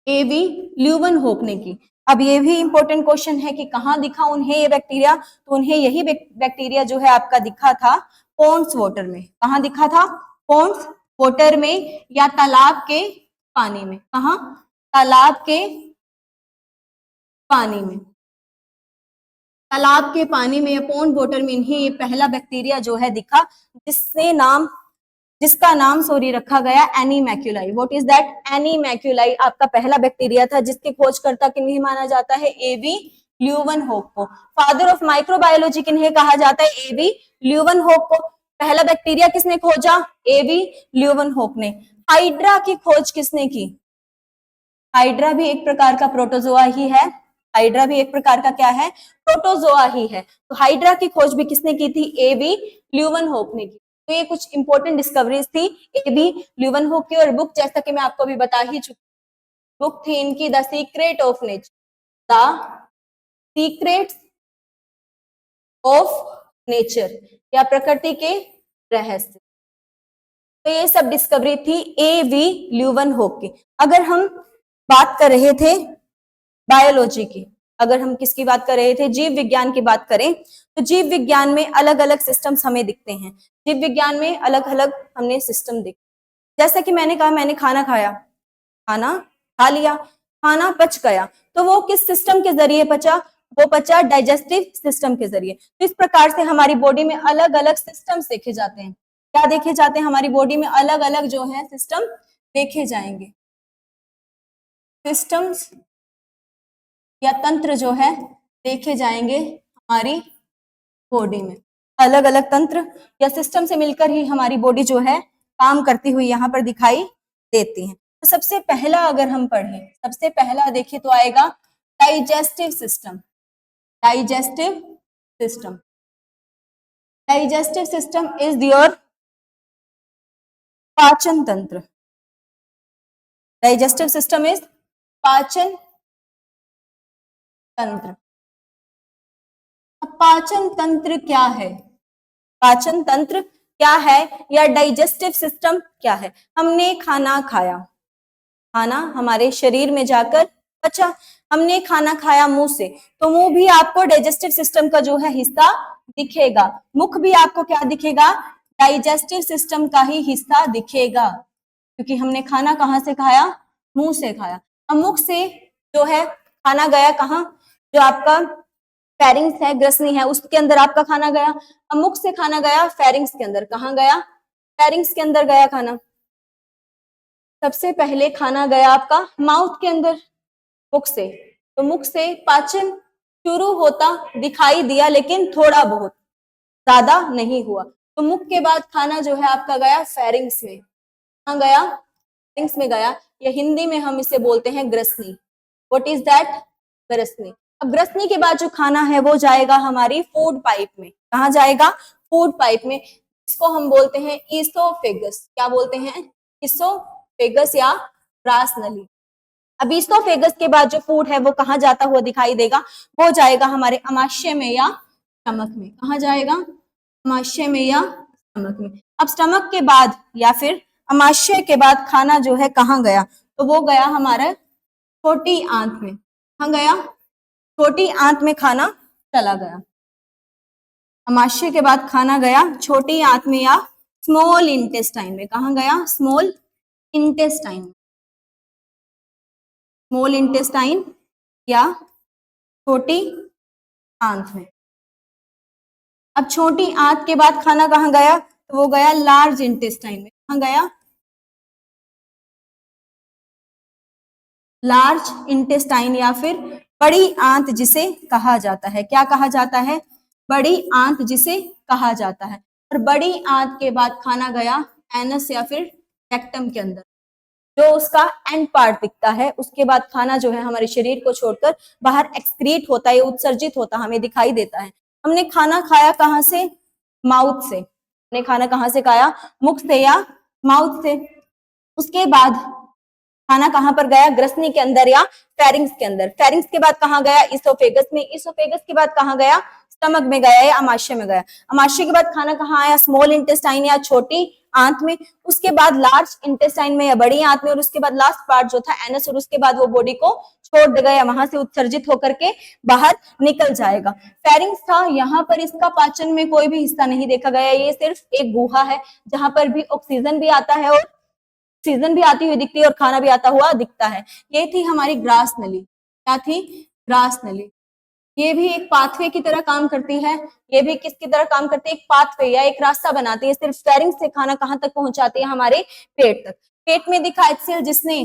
एवी ल्यूवन होक ने की। अब ये भी इंपॉर्टेंट क्वेश्चन है कि कहाँ दिखा उन्हें ये बैक्टीरिया? तो उन्हें यही बैक्टीरिया जो है आपका दिखा था पोन्स वाटर में। कहाँ दिखा था? पोन्स वाटर में या तालाब के पानी में। कहाँ? तालाब के पानी में, तालाब के पानी में या पॉन्ड वाटर में इन्हें ये पहला बैक्टीरिया जो है दिखा, जिसका नाम रखा गया animalculi. What is that? Animalculi आपका पहला बैक्टीरिया था जिसके खोजकर्ता किन्हें माना जाता है? एवी ल्यूवन होक को। फादर ऑफ माइक्रोबायोलॉजी किन्हें कहा जाता है? एवी ल्यूवन होक को। पहला बैक्टीरिया किसने खोजा? एवी ल्यूवन होक ने। हाइड्रा की खोज किसने की? हाइड्रा भी एक प्रकार का प्रोटोजोआ ही है। हाइड्रा भी एक प्रकार का क्या है? प्रोटोजोआ ही है। तो हाइड्रा की खोज भी किसने की थी? एवी ल्यूवन होक ने की। तो ये कुछ इंपॉर्टेंट डिस्कवरीज थी एवी ल्यूवन होक की। और बुक जैसा कि मैं आपको भी बता ही चुकी, बुक थी इनकी the secret of nature, the secrets of nature या प्रकृति के रहस्य। तो ये सब डिस्कवरी थी एवी ल्यूवन होक की। अगर हम बात कर रहे थे बायोलॉजी की, अगर हम किसकी बात कर रहे थे? जीव विज्ञान की बात करें तो जीव विज्ञान में अलग अलग सिस्टम्स हमें दिखते हैं। जीव विज्ञान में अलग अलग हमने सिस्टम देखे। जैसे कि मैंने कहा, मैंने खाना खाया, खाना खा लिया, खाना पच गया, तो वो किस सिस्टम के जरिए पचा? वो पचा डाइजेस्टिव सिस्टम के जरिए। तो इस प्रकार से हमारी बॉडी में अलग अलग सिस्टम्स देखे जाते हैं। क्या देखे जाते हैं? हमारी बॉडी में अलग अलग जो है सिस्टम देखे जाएंगे। सिस्टम्स या तंत्र जो है देखे जाएंगे हमारी बॉडी में। अलग अलग तंत्र या सिस्टम से मिलकर ही हमारी बॉडी जो है काम करती हुई यहाँ पर दिखाई देती है। तो सबसे पहला अगर हम पढ़ें, सबसे पहला देखिए तो आएगा digestive system. Digestive system, digestive system is your पाचन तंत्र। डाइजेस्टिव सिस्टम इज पाचन तंत्र। पाचन तंत्र क्या है? पाचन तंत्र क्या है या डाइजेस्टिव सिस्टम क्या है? हमने खाना खाया, खाना हमारे शरीर में जाकर पचा। हमने खाना खाया मुंह से, तो मुंह भी आपको डाइजेस्टिव सिस्टम का जो है हिस्सा दिखेगा। मुख भी आपको क्या दिखेगा? डाइजेस्टिव सिस्टम का ही हिस्सा दिखेगा, क्योंकि हमने खाना कहाँ से खाया? मुंह से खाया। अब मुख से जो है खाना गया कहाँ? जो आपका फेरिंग्स है, ग्रसनी है, उसके अंदर आपका खाना गया। अब मुख से खाना गया फेरिंग्स के अंदर। कहाँ गया? फेरिंग्स के अंदर गया खाना। सबसे पहले खाना गया आपका माउथ के अंदर, मुख से, तो मुख से पाचन शुरू होता दिखाई दिया, लेकिन थोड़ा बहुत, ज्यादा नहीं हुआ। तो मुख के बाद खाना जो है आपका गया फेरिंग्स में। कहाँ गया? फेरिंग्स में गया, या हिंदी में हम इसे बोलते हैं ग्रसनी। What is that? ग्रसनी। अब ग्रसनी के बाद जो खाना है वो जाएगा हमारी फूड पाइप में। कहाँ जाएगा? फूड पाइप में। इसको हम बोलते हैं ईसोफेगस। क्या बोलते हैं? ईसोफेगस या ग्रास नली। अब ईसोफेगस के बाद जो फूड है वो कहाँ जाता हुआ दिखाई देगा? वो जाएगा हमारे अमाशय में या स्टमक में। कहाँ जाएगा? अमाशय में या स्टमक में। अब स्टमक के बाद या फिर अमाशय के बाद खाना जो है कहाँ गया? तो वो गया हमारा छोटी आंत में। कहाँ गया? छोटी आंत में खाना चला गया। अमाशय के बाद खाना गया छोटी आंत में या स्मॉल इंटेस्टाइन में। कहाँ गया? Small intestine. स्मॉल इंटेस्टाइन या छोटी आंत में। अब छोटी आंत के बाद खाना कहाँ गया? तो वो गया लार्ज इंटेस्टाइन में। कहाँ गया? लार्ज इंटेस्टाइन या फिर बड़ी आंत जिसे कहा जाता है। क्या कहा जाता है? बड़ी आंत जिसे कहा जाता है। और बड़ी आंत के बाद खाना गया एनस या फिर रेक्टम के अंदर, जो उसका एंड पार्ट दिखता है। उसके बाद खाना जो है हमारे शरीर को छोड़कर बाहर एक्सक्रीट होता है, उत्सर्जित होता हमें दिखाई देता है। हमने खाना खाया कहाँ से? माउथ से। हमने खाना कहाँ से खाया? मुख से या माउथ से। उसके बाद खाना कहाँ पर गया? ग्रसनी के अंदर या फेरिंग्स के अंदर। फेरिंग्स के बाद कहाँ गया? इसोफेगस में। इसोफेगस के बाद कहाँ गया? स्टमक में गया या अमाशय में गया। अमाशय के बाद खाना कहाँ आया? स्मॉल इंटेस्टाइन या छोटी आंत में। उसके बाद लार्ज इंटेस्टाइन में या बड़ी आंत में। और उसके बाद लास्ट पार्ट जो था एनस, और उसके बाद वो बॉडी को छोड़ देगा या वहां से उत्सर्जित होकर के बाहर निकल जाएगा। फेरिंग्स था, यहाँ पर इसका पाचन में कोई भी हिस्सा नहीं देखा गया। ये सिर्फ एक गुहा है जहां पर भी ऑक्सीजन भी आता है और ऑक्सीजन भी आती हुई दिखती है और खाना भी आता हुआ दिखता है। ये थी हमारी ग्रास नली। क्या थी? ग्रास नली। ये भी एक पाथवे की तरह काम करती है। ये भी किसकी तरह काम करती है? एक पाथवे या एक रास्ता बनाती है। सिर्फ फेरिंग से खाना कहाँ तक पहुंचाती है? हमारे पेट तक। पेट में दिखा HCl, जिसने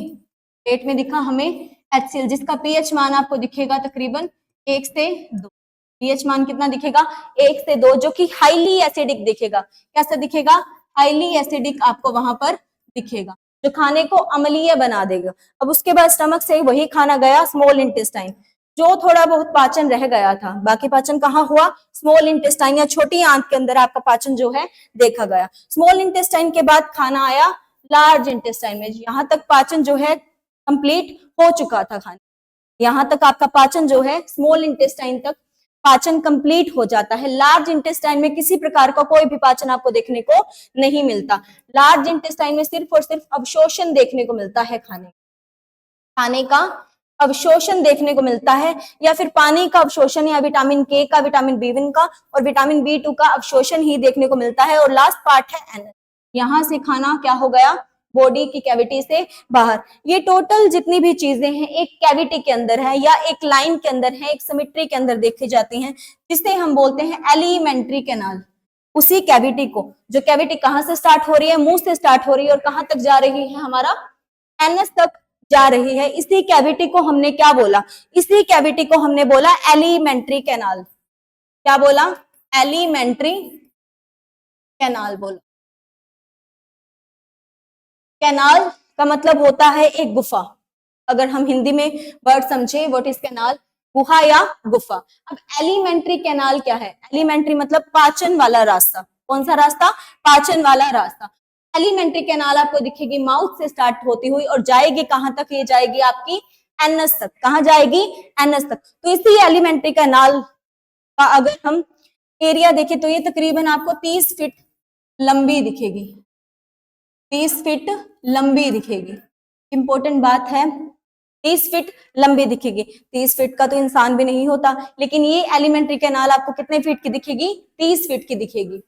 पेट में दिखा हमें HCl, जिसका पीएच मान आपको दिखेगा तकरीबन 1 से 2। पीएच मान कितना दिखेगा? 1 से 2, जो कि हाईली एसिडिक दिखेगा। कैसा दिखेगा? हाईली एसिडिक आपको वहां पर दिखेगा, जो खाने को अम्लीय बना देगा। अब उसके बाद स्टमक से वही खाना गया स्मॉल इंटेस्टाइन। जो थोड़ा बहुत पाचन रह गया था, बाकी पाचन कहाँ हुआ? स्मॉल इंटेस्टाइन या छोटी आंत के अंदर आपका पाचन जो है देखा गया। स्मॉल इंटेस्टाइन के बाद खाना आया लार्ज इंटेस्टाइन में। यहाँ तक पाचन जो है कंप्लीट हो चुका था खाने। यहाँ तक आपका पाचन जो है स्मॉल इंटेस्टाइन तक पाचन कंप्लीट हो जाता है। लार्ज इंटेस्टाइन में किसी प्रकार का कोई भी पाचन आपको देखने को नहीं मिलता। लार्ज इंटेस्टाइन में सिर्फ और सिर्फ अवशोषण देखने को मिलता है। खाने का अवशोषण देखने को मिलता है, या फिर पानी का अवशोषण, या विटामिन के का, विटामिन B1 का और विटामिन B2 का अवशोषण ही देखने को मिलता है। और लास्ट पार्ट है एनस। यहाँ से खाना क्या हो गया? बॉडी की कैविटी से बाहर। ये टोटल जितनी भी चीजें हैं एक कैविटी के अंदर है या एक लाइन के अंदर है, एक सिमेट्री के अंदर देखी जाती हैं, जिसे हम बोलते हैं एलिमेंट्री कैनाल। उसी कैविटी को, जो कैविटी कहाँ से स्टार्ट हो रही है? मुंह से स्टार्ट हो रही है और कहाँ तक जा रही है? हमारा एनस तक जा रही है। इसी कैविटी को हमने क्या बोला? इसी कैविटी को हमने बोला एलिमेंट्री कैनाल। क्या बोला? एलिमेंट्री कैनाल बोला। कैनाल का मतलब होता है एक गुफा। अगर हम हिंदी में वर्ड समझे, व्हाट इज कैनाल? गुहा या गुफा। अब एलिमेंट्री कैनाल क्या है? एलिमेंट्री मतलब पाचन वाला रास्ता। कौन सा रास्ता? पाचन वाला रास्ता। एलिमेंट्री कैनाल आपको दिखेगी माउथ से स्टार्ट होती हुई और जाएगी कहां तक? ये जाएगी आपकी एनस तक। कहां जाएगी? एनस तक। तो इसी एलिमेंट्री कैनाल का अगर हम एरिया देखें तो ये तकरीबन आपको 30 फीट लंबी दिखेगी। 30 फीट लंबी दिखेगी। इंपॉर्टेंट बात है, 30 फीट लंबी दिखेगी। 30 फीट का तो इंसान भी नहीं होता, लेकिन ये एलिमेंट्री कैनाल आपको कितने फीट की दिखेगी? 30 फीट की दिखेगी।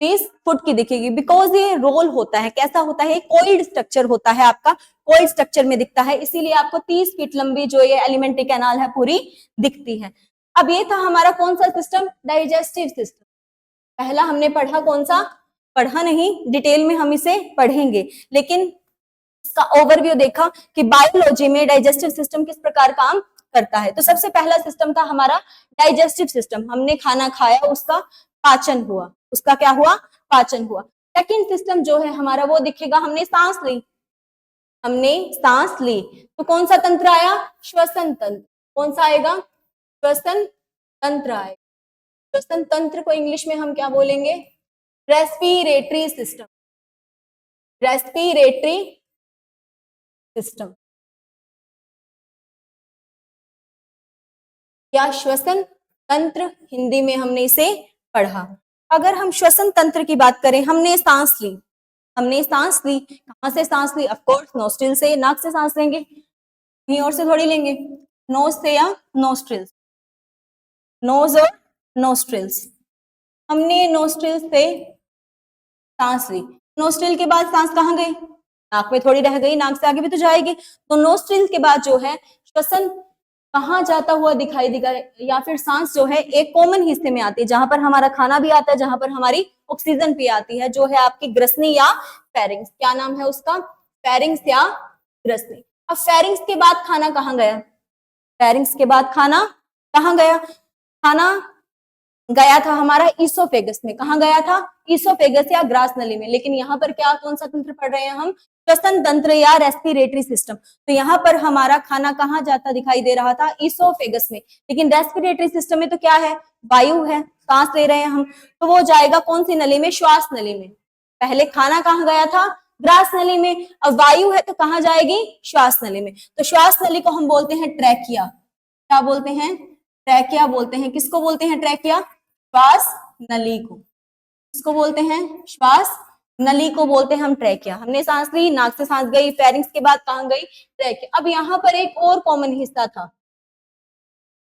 30 फुट की दिखेगी। बिकॉज ये रोल होता है, कैसा होता है? कोइल्ड स्ट्रक्चर होता है आपका, कोइल्ड स्ट्रक्चर में दिखता है, इसीलिए आपको 30 फीट लंबी जो ये एलिमेंट्री कैनाल है पूरी दिखती है। अब ये था हमारा कौन सा सिस्टम? Digestive system. पहला हमने पढ़ा कौन सा? पढ़ा नहीं, डिटेल में हम इसे पढ़ेंगे, लेकिन इसका ओवरव्यू देखा कि बायोलॉजी में डाइजेस्टिव सिस्टम किस प्रकार काम करता है। तो सबसे पहला सिस्टम था हमारा डाइजेस्टिव सिस्टम, हमने खाना खाया, उसका पाचन हुआ, उसका क्या हुआ, पाचन हुआ। सेकंड सिस्टम जो है हमारा वो दिखेगा, हमने सांस ली, हमने सांस ली, तो कौन सा तंत्र आया, श्वसन तंत्र। कौन सा आएगा, श्वसन तंत्र आएगा। श्वसन तंत्र को इंग्लिश में हम क्या बोलेंगे, रेस्पिरेटरी सिस्टम, रेस्पिरेटरी सिस्टम या श्वसन तंत्र, हिंदी में हमने इसे पढ़ा। अगर हम श्वसन तंत्र की बात करें, हमने सांस ली, हमने सांस ली, कहां से सांस ली, ऑफ कोर्स नोस्ट्रिल से, नाक से सांस लेंगे, कहीं और से थोड़ी लेंगे, नोज से या नोस्ट्रिल्स, नोज और नोस्ट्रिल्स। हमने नोस्ट्रिल से सांस ली, नोस्ट्रिल के बाद सांस कहाँ गई, नाक में थोड़ी रह गई, नाक से आगे भी तो जाएगी। तो नोस्ट्रिल के बाद जो है श्वसन कहाँ जाता हुआ दिखाई देगा, या फिर सांस जो है एक कॉमन हिस्से में आती है, जहां पर हमारा खाना भी आता है, जहां पर हमारी ऑक्सीजन भी आती है, जो है आपकी ग्रसनी या फेरिंग्स। क्या नाम है उसका, फेरिंग्स या ग्रसनी। अब फेरिंग्स के बाद खाना कहाँ गया, फेरिंग्स के बाद खाना कहाँ गया, खाना गया था हमारा ईसोफेगस में। कहाँ गया था, ईसोफेगस या ग्रास नली में। लेकिन यहाँ पर क्या, कौन सा तंत्र पढ़ रहे हैं हम, श्वसन तंत्र या रेस्पिरेटरी सिस्टम। तो यहाँ पर हमारा खाना कहाँ जाता दिखाई दे रहा था, ईसोफेगस में। लेकिन रेस्पिरेटरी सिस्टम में तो क्या है, वायु है, सांस ले रहे हैं हम, तो वो जाएगा कौन सी नली में, श्वास नली में। पहले खाना कहाँ गया था, ग्रास नली में, अब वायु है तो कहाँ जाएगी, श्वास नली में। तो श्वास नली को हम बोलते हैं ट्रैकिया। क्या बोलते हैं, ट्रैकिया बोलते हैं। किसको बोलते हैं ट्रैकिया, श्वास नली को। किसको बोलते हैं, श्वास नली को बोलते हैं हम ट्रैकिया। हमने सांस ली, नाक से सांस गई, फेरिंग्स के बाद कहाँ गई, ट्रैकिया। अब यहाँ पर एक और कॉमन हिस्सा था,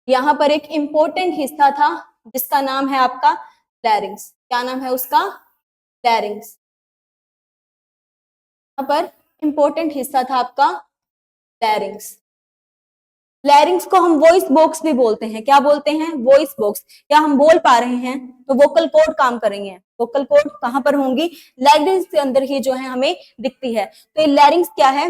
यहाँ पर एक इंपॉर्टेंट हिस्सा था जिसका नाम है आपका लैरिंग्स। क्या नाम है उसका, लैरिंग्स। यहाँ पर इंपॉर्टेंट हिस्सा था आपका लैरिंग्स। लैरिंग्स को हम वॉइस बॉक्स भी बोलते हैं। क्या बोलते हैं, वॉइस बॉक्स। क्या हम बोल पा रहे हैं तो वोकल कॉर्ड काम करेंगे। वोकल कॉर्ड कहां पर होंगी, लैरिंग्स के अंदर ही जो है हमें दिखती है। तो ये लैरिंग्स क्या है,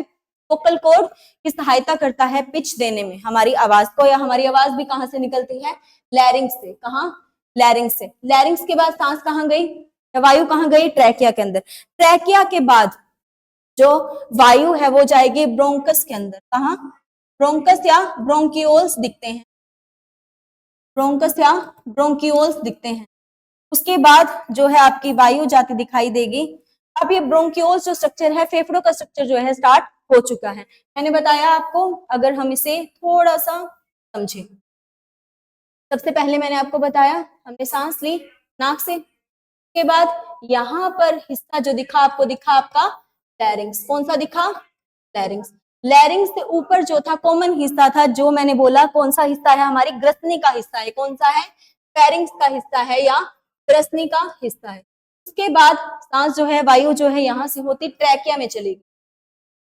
वोकल कॉर्ड की सहायता करता है पिच देने में हमारी आवाज को, या हमारी आवाज भी कहां से निकलती है, लैरिंग्स से। कहां, लैरिंग्स से। लैरिंग्स के बाद सांस कहां गई, वायु कहां गई, ट्रैकिया के अंदर। ट्रैकिया के बाद जो वायु है वो जाएगी ब्रोंकस के अंदर। कहां, ब्रोंकस या ब्रोंकियोल्स दिखते हैं, ब्रोंकस या ब्रोंकियोल्स दिखते हैं। उसके बाद जो है आपकी वायु जाती दिखाई देगी। अब ये ब्रोंकियोल्स जो स्ट्रक्चर है, फेफड़ों का स्ट्रक्चर जो है स्टार्ट हो चुका है। मैंने बताया आपको, अगर हम इसे थोड़ा सा समझें, सबसे पहले मैंने आपको बताया हमने सांस ली नाक से, उसके बाद यहाँ पर हिस्सा जो दिखा आपको, दिखा आपका लैरिंग्स। कौन सा दिखा, लैरिंग्स। लैरिंग्स से ऊपर जो था कॉमन हिस्सा था, जो मैंने बोला कौन सा हिस्सा है, हमारी ग्रसनी का हिस्सा है। कौन सा है, फेरिंग्स का हिस्सा है या ग्रसनी का हिस्सा है। उसके बाद सांस जो है, वायु जो है यहाँ से होती ट्रैकिया में चलेगी।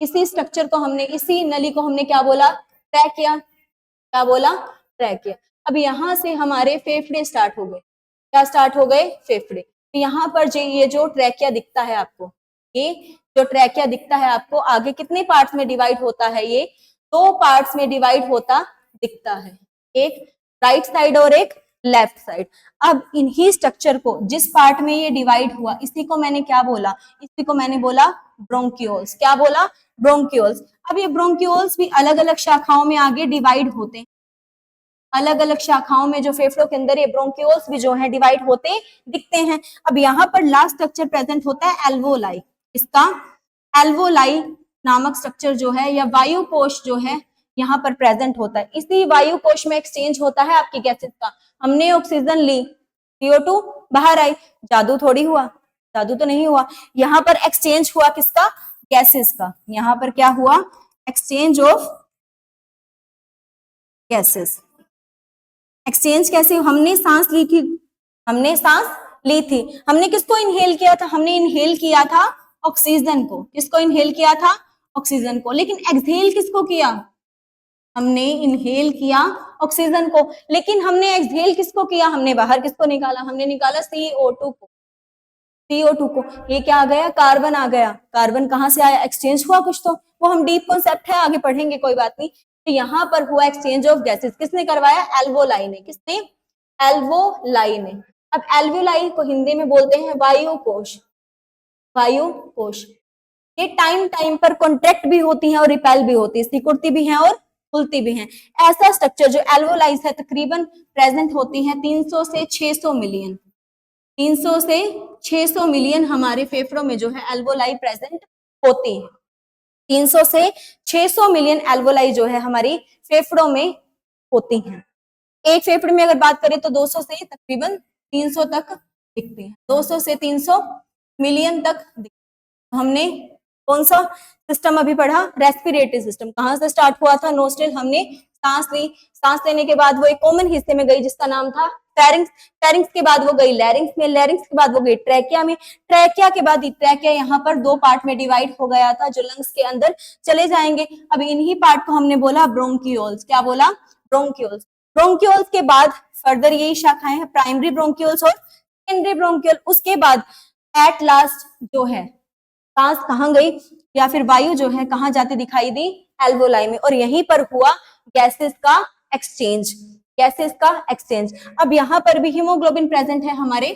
इसी स्ट्रक्चर को हमने, इसी नली को हमने क्या बोला, ट्रैकिया। क्या बोला, ट्रैकिया। अब यहाँ से हमारे फेफड़े स्टार्ट हो गए। क्या स्टार्ट हो गए, फेफड़े। तो यहाँ पर ये जो ट्रैकिया दिखता है आपको, ये जो ट्रैकिया दिखता है आपको, आगे कितने पार्ट्स में डिवाइड होता है, ये 2 पार्ट्स में डिवाइड होता दिखता है, एक राइट साइड और एक लेफ्ट साइड। अब इन्हीं स्ट्रक्चर को, जिस पार्ट में ये डिवाइड हुआ, इसी को मैंने क्या बोला, इसी को मैंने बोला ब्रोंकियोल्स। क्या बोला, ब्रोंकियोल्स। अब ये ब्रोंकियोल्स भी अलग अलग शाखाओं में आगे डिवाइड होते हैं, अलग अलग शाखाओं में जो फेफड़ों के अंदर ये ब्रोंकियोल्स भी जो है डिवाइड होते दिखते हैं। अब यहाँ पर लास्ट स्ट्रक्चर प्रेजेंट होता है एल्वोलाई। इसका एल्वोलाई नामक स्ट्रक्चर जो है, या वायु कोश जो है, यहाँ पर प्रेजेंट होता है। इसी वायु कोश में एक्सचेंज होता है आपकी गैसेस का। हमने ऑक्सीजन ली, CO2 बाहर आई, जादू थोड़ी हुआ, जादू तो नहीं हुआ। यहाँ पर एक्सचेंज हुआ किसका, गैसेस का। यहाँ पर क्या हुआ, एक्सचेंज ऑफ गैसेस। एक्सचेंज कैसे, हमने सांस ली थी, हमने सांस ली थी, हमने किसको इनहेल किया था, हमने इनहेल किया था ऑक्सीजन को। किसको इनहेल किया था, ऑक्सीजन को। लेकिन एक्सहेल किसको किया, हमने इनहेल किया ऑक्सीजन को। लेकिन हमने एक्सहेल किसको किया, हमने बाहर किसको निकाला, हमने निकाला CO2 को। CO2 को, ये क्या आ गया, कार्बन आ गया। कार्बन कहाँ से आया, एक्सचेंज हुआ कुछ, तो वो हम डीप कॉन्सेप्ट है, आगे पढ़ेंगे, कोई बात नहीं। तो यहाँ पर हुआ एक्सचेंज ऑफ गैसेस, किसने करवाया, एल्वोलाई ने। किसने, एल्वोलाई ने। अब एल्वोलाई को हिंदी में बोलते हैं वायु कोश। वायु कोश। ये टाइम टाइम पर कॉन्ट्रैक्ट भी होती हैं और रिपेल भी होती है, सिकुड़ती भी हैं और खुलती भी हैं। ऐसा स्ट्रक्चर जो एल्वोलाइज है तकरीबन प्रेजेंट होती है 300 से 600 मिलियन। 300 से 600 मिलियन हमारे फेफड़ों में जो है एल्वोलाई प्रेजेंट होती है। 300 से 600 मिलियन एल्वोलाई जो है हमारी फेफड़ों में होती हैं। एक फेफड़े में अगर बात करें तो 200 से तकरीबन 300 तक दिखती है, 200 से 300 मिलियन तक दिखती है। हमने कौन सा सिस्टम अभी पढ़ा, रेस्पिरेटरी सिस्टम। कहां से स्टार्ट हुआ था, नोस्ट्रिल, हमने सांस ली, सांस लेने के बाद वो एक कॉमन हिस्से में गई जिसका नाम था फेरिंग्स, फेरिंग्स के बाद वो गई लैरिंग्स में, लैरिंग्स के बाद वो गई ट्रैकिया में, ट्रैकिया के बाद ट्रैकिया यहाँ पर 2 पार्ट में डिवाइड हो गया था जो लंग्स के अंदर चले जाएंगे। अब इन्हीं पार्ट को हमने बोला ब्रोंकियोल्स। क्या बोला, ब्रोंकियोल्स। ब्रोंकियोल्स के बाद फर्दर यही शाखाएं हैं, प्राइमरी ब्रोंकियोल्स और सेकेंडरी ब्रोंकियोल। उसके बाद एट लास्ट जो है सांस कहाँ गई या फिर वायु जो है कहाँ जाती दिखाई दी, एल्वोलाई में, और यहीं पर हुआ गैसेस का एक्सचेंज, गैसेस का एक्सचेंज। अब यहाँ पर भी हीमोग्लोबिन प्रेजेंट है हमारे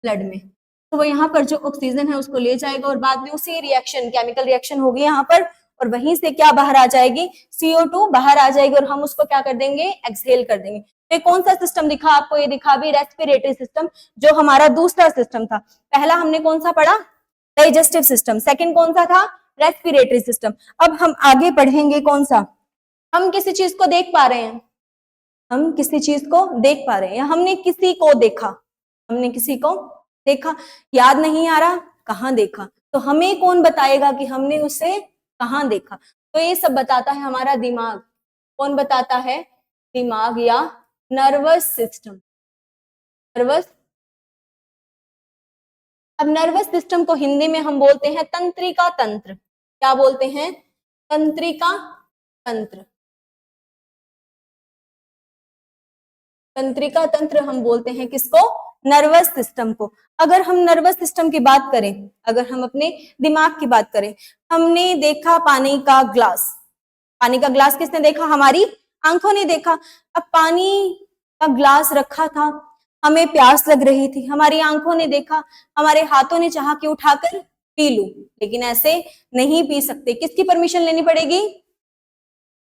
ब्लड में, तो वो यहाँ पर जो ऑक्सीजन है उसको ले जाएगा और बाद में उसी रिएक्शन, केमिकल रिएक्शन होगी यहाँ पर, और वहीं से क्या बाहर आ जाएगी, CO2 बाहर आ जाएगी और हम उसको क्या कर देंगे, एक्सहेल कर देंगे। तो कौन सा सिस्टम दिखा आपको, ये दिखा भी रेस्पिरेटरी सिस्टम, जो हमारा दूसरा सिस्टम था। पहला हमने कौन सा पढ़ा, डाइजेस्टिव सिस्टम, सेकंड कौन सा था, रेस्पिरेटरी सिस्टम। अब हम आगे पढ़ेंगे कौन सा, हम किसी चीज को देख पा रहे हैं, हम किसी चीज को देख पा रहे हैं या हमने किसी को देखा, हमने किसी को देखा, याद नहीं आ रहा कहाँ देखा, तो हमें कौन बताएगा कि हमने उसे कहाँ देखा, तो ये सब बताता है हमारा दिमाग। कौन बताता है, दिमाग या नर्वस सिस्टम, नर्वस। अब नर्वस सिस्टम को हिंदी में हम बोलते हैं तंत्रिका तंत्र। क्या बोलते हैं, तंत्रिका तंत्र। तंत्रिका तंत्र हम बोलते हैं किसको, नर्वस सिस्टम को। अगर हम नर्वस सिस्टम की बात करें, अगर हम अपने दिमाग की बात करें, हमने देखा पानी का ग्लास, पानी का ग्लास किसने देखा, हमारी आंखों ने देखा। अब पानी का ग्लास रखा था, हमें प्यास लग रही थी, हमारी आंखों ने देखा, हमारे हाथों ने चाहा कि उठाकर पी लूं, लेकिन ऐसे नहीं पी सकते, किसकी परमिशन लेनी पड़ेगी,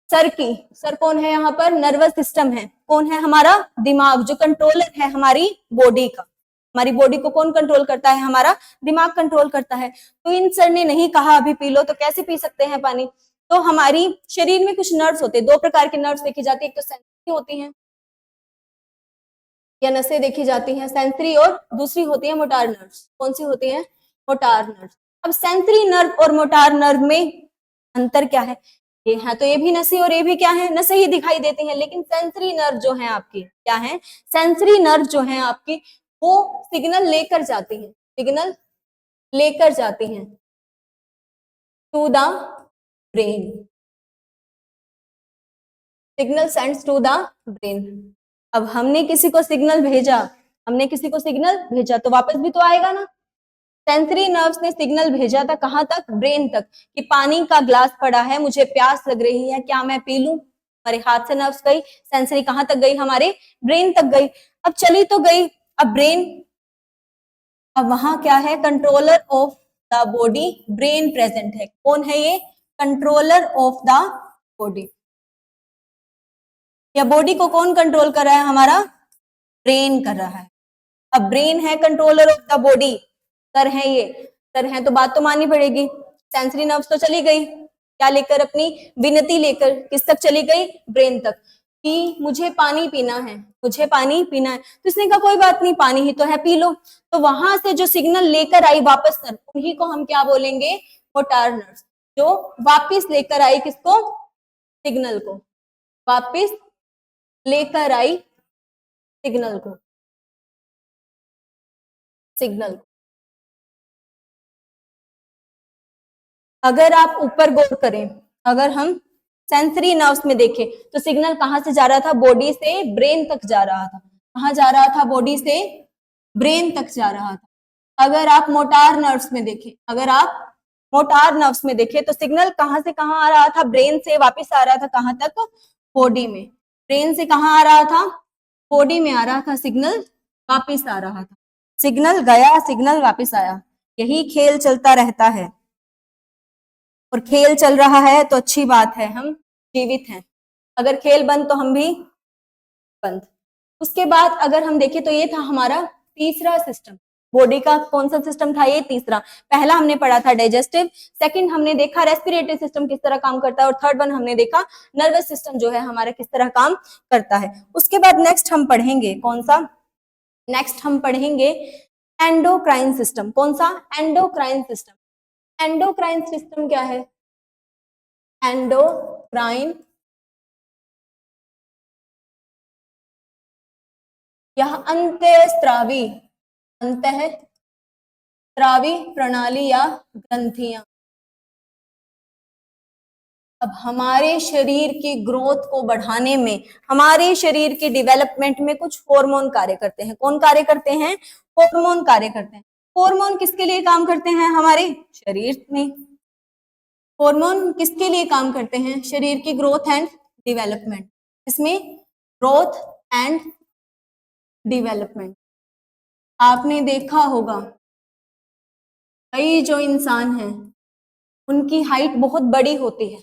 सर की। सर कौन है यहाँ पर, नर्वस सिस्टम है, कौन है, हमारा दिमाग, जो कंट्रोलर है हमारी बॉडी का। हमारी बॉडी को कौन कंट्रोल करता है, हमारा दिमाग कंट्रोल करता है। तो इन सर ने नहीं कहा अभी पी लो, तो कैसे पी सकते हैं पानी। तो हमारी शरीर में कुछ नर्व्स होते हैं, 2 प्रकार के नर्व्स देखी जाती है, एक तो सेंसरी होती हैं या नसें देखी जाती हैं, सेंसरी, और दूसरी होती है मोटार नर्व्स। कौन सी होती है, मोटार नर्व्स। अब सेंसरी नर्व और मोटार नर्व में अंतर क्या है, ये है तो ये भी नसें और ये भी क्या है, नसें ही दिखाई देती हैं, लेकिन सेंसरी नर्व जो है आपकी क्या है, सेंसरी नर्व जो है आपकी वो सिग्नल लेकर जाती है, सिग्नल लेकर जाती हैं to the brain, signal sends to the brain. अब हमने किसी को सिग्नल भेजा, हमने किसी को सिग्नल भेजा तो वापस भी तो आएगा ना। सेंसरी नर्व्स ने सिग्नल भेजा था कहां तक, ब्रेन तक, कि पानी का ग्लास पड़ा है, मुझे प्यास लग रही है, क्या मैं पी लूं। हमारे हाथ से नर्व्स गई, सेंसरी कहां तक गई, हमारे ब्रेन तक गई। अब चली तो गई, अब ब्रेन, अब वहां क्या है, controller of the body, brain present है। कौन है ये, कंट्रोलर ऑफ द बॉडी, या बॉडी को कौन कंट्रोल कर रहा है, हमारा ब्रेन कर रहा है। अब ब्रेन है controller of the body, sir है ये, सर है तो बात तो माननी पड़ेगी। सेंसरी नर्व्स तो चली गई, क्या लेकर, अपनी विनती लेकर, किस तक चली गई, ब्रेन तक, कि मुझे पानी पीना है, मुझे पानी पीना है। तो इसने कहा कोई बात नहीं, पानी ही तो है, पी लो। तो वहां से जो सिग्नल लेकर आई वापस सर, उन्हीं को हम क्या बोलेंगे, मोटार नर्व्स, जो वापिस लेकर आई किसको, सिग्नल को, वापिस लेकर आई सिग्नल को, सिग्नल। अगर आप ऊपर गौर करें, अगर हम सेंसरी नर्व्स में देखें तो सिग्नल कहां से जा रहा था, बॉडी से ब्रेन तक जा रहा था। कहां जा रहा था, बॉडी से ब्रेन तक जा रहा था। अगर आप मोटार नर्व्स में देखें, अगर आप मोटार नर्व्स में देखें तो सिग्नल कहां से कहां आ रहा था, ब्रेन से वापस आ रहा था कहां तक, बॉडी में। ब्रेन से कहां आ रहा था, बॉडी में आ रहा था, सिग्नल वापस आ रहा था, सिग्नल गया सिग्नल वापस आया। यही खेल चलता रहता है, और खेल चल रहा है तो अच्छी बात है, हम जीवित हैं। अगर खेल बंद तो हम भी बंद। उसके बाद अगर हम देखें तो ये था हमारा तीसरा सिस्टम, बॉडी का कौन सा सिस्टम था, ये तीसरा। पहला हमने पढ़ा था डाइजेस्टिव, सेकंड हमने देखा रेस्पिरेटरी सिस्टम किस तरह काम करता है, और थर्ड वन हमने देखा नर्वस सिस्टम जो है हमारा किस तरह काम करता है। उसके बाद नेक्स्ट हम पढ़ेंगे कौन सा, नेक्स्ट हम पढ़ेंगे एंडोक्राइन सिस्टम। कौन सा, एंडोक्राइन सिस्टम। एंडोक्राइन सिस्टम क्या है, एंडोक्राइन, यह अंतःस्रावी, अंतःस्रावी प्रणाली या ग्रंथियां। अब हमारे शरीर की ग्रोथ को बढ़ाने में, हमारे शरीर के डेवलपमेंट में कुछ हार्मोन कार्य करते हैं। कौन कार्य करते हैं, हार्मोन कार्य करते हैं। हार्मोन किसके लिए काम करते हैं, हमारे शरीर में। हार्मोन किसके लिए काम करते हैं, शरीर की ग्रोथ एंड डेवलपमेंट। इसमें ग्रोथ एंड डेवलपमेंट। आपने देखा होगा कई जो इंसान हैं उनकी हाइट बहुत बड़ी होती है,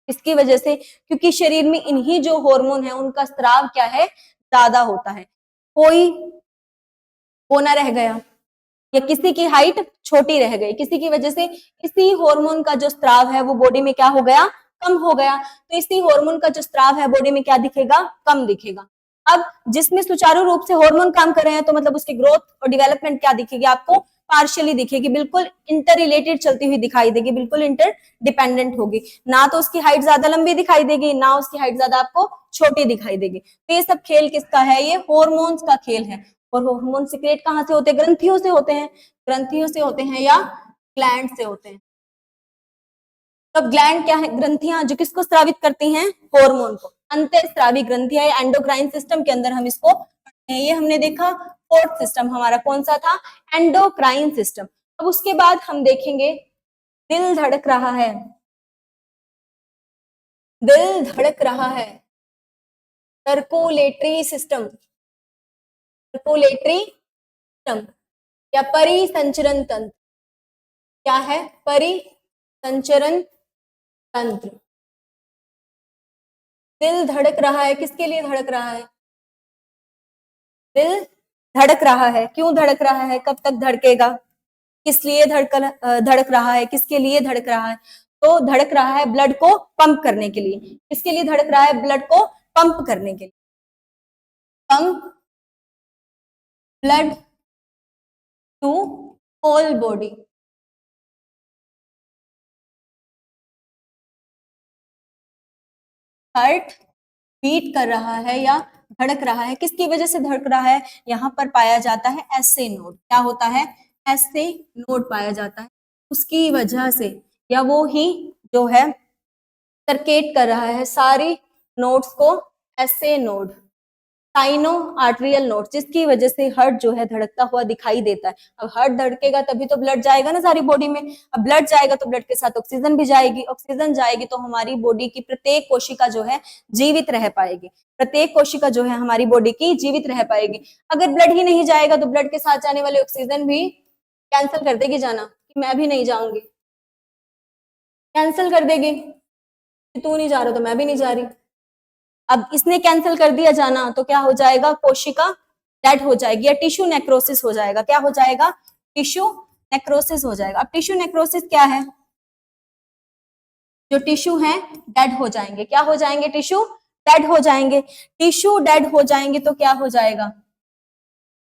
इसकी वजह से क्योंकि शरीर में इन्हीं जो हार्मोन है उनका स्राव क्या है, ज्यादा होता है। कोई कोना रह गया या किसी की हाइट छोटी रह गई, किसी की वजह से इसी हार्मोन का जो स्राव है वो बॉडी में क्या हो गया, कम हो गया। तो इसी हार्मोन का जो स्राव है बॉडी में क्या दिखेगा, कम दिखेगा। अब जिसमें सुचारू रूप से हार्मोन काम कर रहे हैं तो मतलब उसकी ग्रोथ और डेवलपमेंट क्या दिखेगी आपको, पार्शियली दिखेगी, बिल्कुल इंटर रिलेटेड चलती हुई दिखाई देगी, बिल्कुल इंटर डिपेंडेंट होगी। ना तो उसकी हाइट ज्यादा लंबी दिखाई देगी, ना उसकी हाइट ज्यादा आपको छोटी दिखाई देगी। तो ये सब खेल किसका है, ये हार्मोन्स का खेल है। और हार्मोन सिक्रेट कहां से होते हैं, ग्रंथियों से होते हैं, ग्रंथियों से होते हैं या ग्लैंड से होते हैं। तब ग्लैंड क्या है, ग्रंथियां जो किसको स्रावित करती हैं, हार्मोन को। अंतःस्रावी ग्रंथियां एंडोक्राइन सिस्टम के अंदर हम इसको पढ़ते हैं। ये हमने देखा फोर्थ सिस्टम हमारा कौन सा था, एंडोक्राइन सिस्टम। अब उसके बाद हम देखेंगे दिल धड़क रहा है, दिल धड़क रहा है, सर्कुलेटरी सिस्टम, सर्कुलेटरी सिस्टम या परिसंचरण तंत्र। क्या है, परिसंचरण तंत्र। दिल धड़क रहा है, किसके लिए धड़क रहा है, दिल धड़क रहा है, क्यों धड़क रहा है, कब तक धड़केगा, किस लिए धड़क रहा है, किसके लिए धड़क रहा है। तो धड़क रहा है ब्लड को पंप करने के लिए। किसके लिए धड़क रहा है, ब्लड को पंप करने के लिए, pump blood to whole body. Heart beat कर रहा है या धड़क रहा है, किसकी वजह से धड़क रहा है, यहाँ पर पाया जाता है एसए नोड। क्या होता है, एसए नोड पाया जाता है, उसकी वजह से, या वो ही जो है सर्किट कर रहा है सारी नोड्स को, SA node, sino arterial node, जिसकी वजह से हार्ट जो है धड़कता हुआ दिखाई देता है। अब हार्ट धड़केगा तभी तो ब्लड जाएगा ना सारी बॉडी में। अब ब्लड जाएगा तो ब्लड के साथ ऑक्सीजन भी जाएगी, ऑक्सीजन जाएगी तो हमारी बॉडी की प्रत्येक कोशिका जो है जीवित रह पाएगी, प्रत्येक कोशिका जो है हमारी बॉडी की जीवित रह पाएगी। अगर ब्लड ही नहीं जाएगा तो ब्लड के साथ जाने वाले ऑक्सीजन भी कैंसिल कर देगी जाना, कि मैं भी नहीं जाऊंगी, कैंसिल कर देगी, तू नहीं जा रहा तो मैं भी नहीं जा रही। अब इसने कैंसिल कर दिया जाना तो क्या हो जाएगा, कोशिका डेड हो जाएगी या टिश्यू नेक्रोसिस हो जाएगा। क्या हो जाएगा, टिश्यू नेक्रोसिस हो जाएगा। अब टिश्यू नेक्रोसिस क्या है, जो टिश्यू है डेड हो जाएंगे। क्या हो जाएंगे, टिश्यू डेड हो जाएंगे। टिश्यू डेड हो जाएंगे तो क्या हो जाएगा,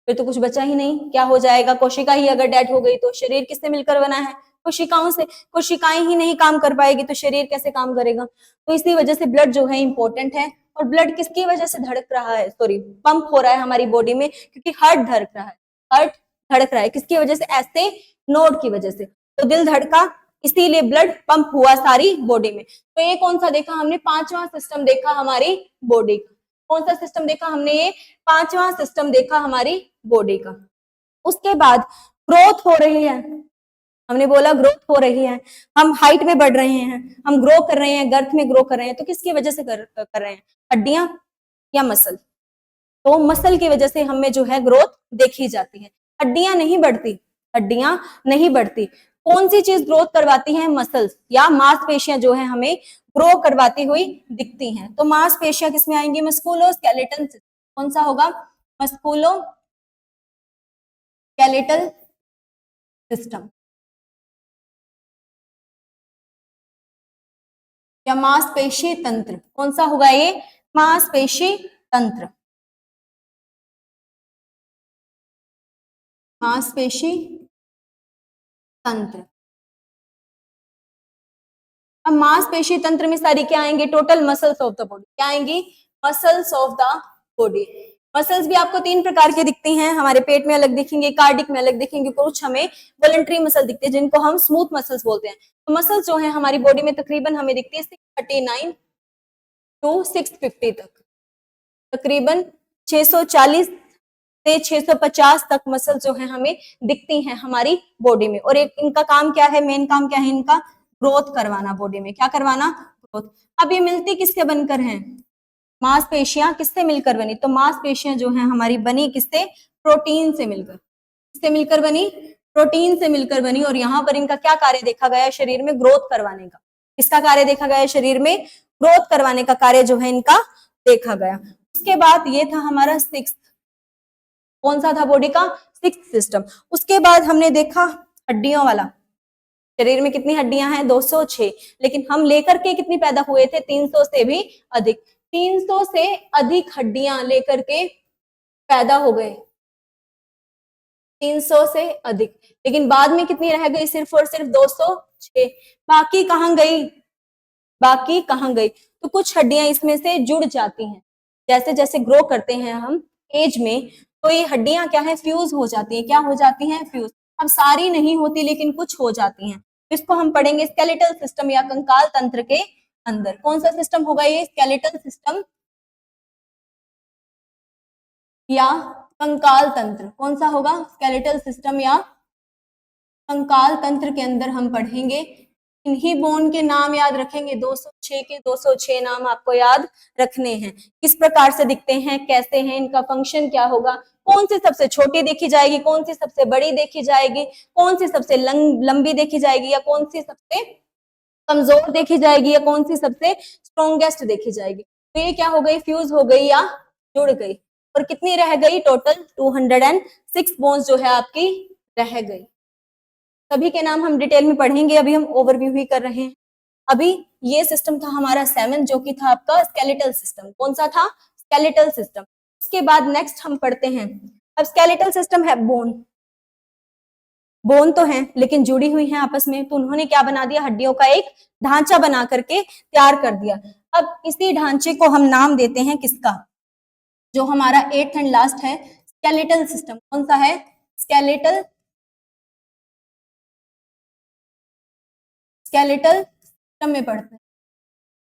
फिर तो कुछ बचा ही नहीं। क्या हो जाएगा, कोशिका ही अगर डेड हो गई तो शरीर किससे मिलकर बना है, कोशिकाओं से। कोशिकाएं ही नहीं काम कर पाएगी तो शरीर कैसे काम करेगा। तो इसी वजह से ब्लड जो है इंपॉर्टेंट है। और ब्लड किसकी वजह से धड़क रहा है, सॉरी पंप हो रहा है हमारी बॉडी में, क्योंकि हार्ट धड़क रहा है, हार्ट धड़क रहा है किसकी वजह से, ऐसे नोड की वजह से। तो दिल धड़का इसीलिए ब्लड पंप हुआ सारी बॉडी में। तो ये कौन सा देखा हमने, पांचवा सिस्टम देखा हमारी बॉडी का। कौन सा सिस्टम देखा हमने, ये पांचवा सिस्टम देखा हमारी बॉडी का। उसके बाद ग्रोथ हो रही है, हमने बोला ग्रोथ हो रही है, हम हाइट में बढ़ रहे हैं, हम ग्रो कर रहे हैं, गर्थ में ग्रो कर रहे हैं, तो किसकी वजह से कर रहे हैं? हड्डियां या मसल? तो मसल की वजह से हमें जो है ग्रोथ देखी जाती है, हड्डियां नहीं बढ़ती, हड्डियां नहीं बढ़ती। कौन सी चीज ग्रोथ करवाती है? मसल्स या मांसपेशियां जो है हमें ग्रो करवाती हुई दिखती हैं। तो मांसपेशियां किसमें आएंगी? Musculoskeletal system. कौन सा होगा? मस्कुलोस्केलेटल सिस्टम या मांसपेशी तंत्र। कौन सा होगा ये? मांसपेशी तंत्र, मांसपेशी तंत्र। अब मांसपेशी तंत्र में सारी क्या आएंगे? Total muscles of the body. क्या आएंगी? Muscles of the body. Muscles भी आपको तीन प्रकार के दिखती हैं, हमारे पेट में अलग दिखेंगे, कार्डिक में अलग दिखेंगे, कुछ हमें वॉलंटरी मसल दिखते हैं जिनको हम स्मूथ मसल्स बोलते हैं। तो मसल्स जो है हमारी बॉडी में तकरीबन हमें दिखती है 639 टू 650 तक, तकरीबन 640 से 650 तक मसल जो है हमें दिखती हैं हमारी बॉडी में। और एक इनका काम क्या है? मेन काम क्या है इनका? ग्रोथ करवाना बॉडी में। क्या करवाना? ग्रोथ। अब ये मिलती किससे बनकर हैं? मांसपेशियां किससे मिलकर बनी? तो मांसपेशियां जो है हमारी बनी किससे? प्रोटीन से मिलकर। किससे मिलकर बनी? प्रोटीन से मिलकर बनी। और यहाँ पर इनका क्या कार्य देखा गया? शरीर में ग्रोथ करवाने का। किसका कार्य देखा गया? शरीर में ग्रोथ करवाने का कार्य जो है इनका देखा गया। उसके बाद ये था हमारा सिक्स्थ, कौन सा था बॉडी का? Sixth system. उसके बाद हमने देखा हड्डियों वाला। शरीर में कितनी हड्डियां हैं? 206, लेकिन हम लेकर के कितनी पैदा हुए थे? 300 से भी अधिक। 300 से अधिक हड्डियां लेकर के पैदा हो गए, 300 से अधिक। लेकिन बाद में कितनी रह गई? सिर्फ और सिर्फ 206। बाकी कहाँ गई? बाकी कहाँ गई? तो कुछ हड्डियां इसमें से जुड़ जाती हैं। जैसे जैसे ग्रो करते हैं हम एज में, तो ये हड्डियां क्या है? फ्यूज हो जाती है। क्या हो जाती हैं? फ्यूज। अब सारी नहीं होती लेकिन कुछ हो जाती हैं। इसको हम पढ़ेंगे स्केलेटल सिस्टम या कंकाल तंत्र के अंदर। कौन सा सिस्टम होगा ये? स्केलेटल सिस्टम या कंकाल तंत्र। कौन सा होगा? स्केलेटल सिस्टम या कंकाल तंत्र के अंदर हम पढ़ेंगे। इन्हीं बोन के नाम याद रखेंगे, 206 के 206 नाम आपको याद रखने हैं। किस प्रकार से दिखते हैं, कैसे हैं, इनका फंक्शन क्या होगा, कौन सी सबसे छोटी देखी जाएगी, कौन सी सबसे बड़ी देखी जाएगी, कौन सी सबसे लंबी देखी जाएगी, या कौन सी सबसे कमजोर देखी जाएगी, या कौन सी सबसे स्ट्रॉन्गेस्ट देखी जाएगी। तो ये क्या हो गई? फ्यूज हो गई या जुड़ गई। और कितनी रह गई? टोटल 206 बोन्स जो है आपकी रह गई। सभी के नाम हम डिटेल में पढ़ेंगे, अभी हम ओवरव्यू ही कर रहे हैं। अभी ये सिस्टम था हमारा 7 जो कि था आपका स्केलेटल सिस्टम। कौन सा था? Skeletal system. उसके बाद नेक्स्ट हम पढ़ते हैं, अब स्केलेटल सिस्टम है बोन। बोन तो है लेकिन जुड़ी हुई है आपस में, तो उन्होंने क्या बना दिया? हड्डियों का एक ढांचा बना करके तैयार कर दिया। अब इसी ढांचे को हम नाम देते हैं किसका? जो हमारा 8th एंड लास्ट है स्केलेटल सिस्टम। कौन सा है? स्केलेटल सिस्टम में पढ़ते हैं।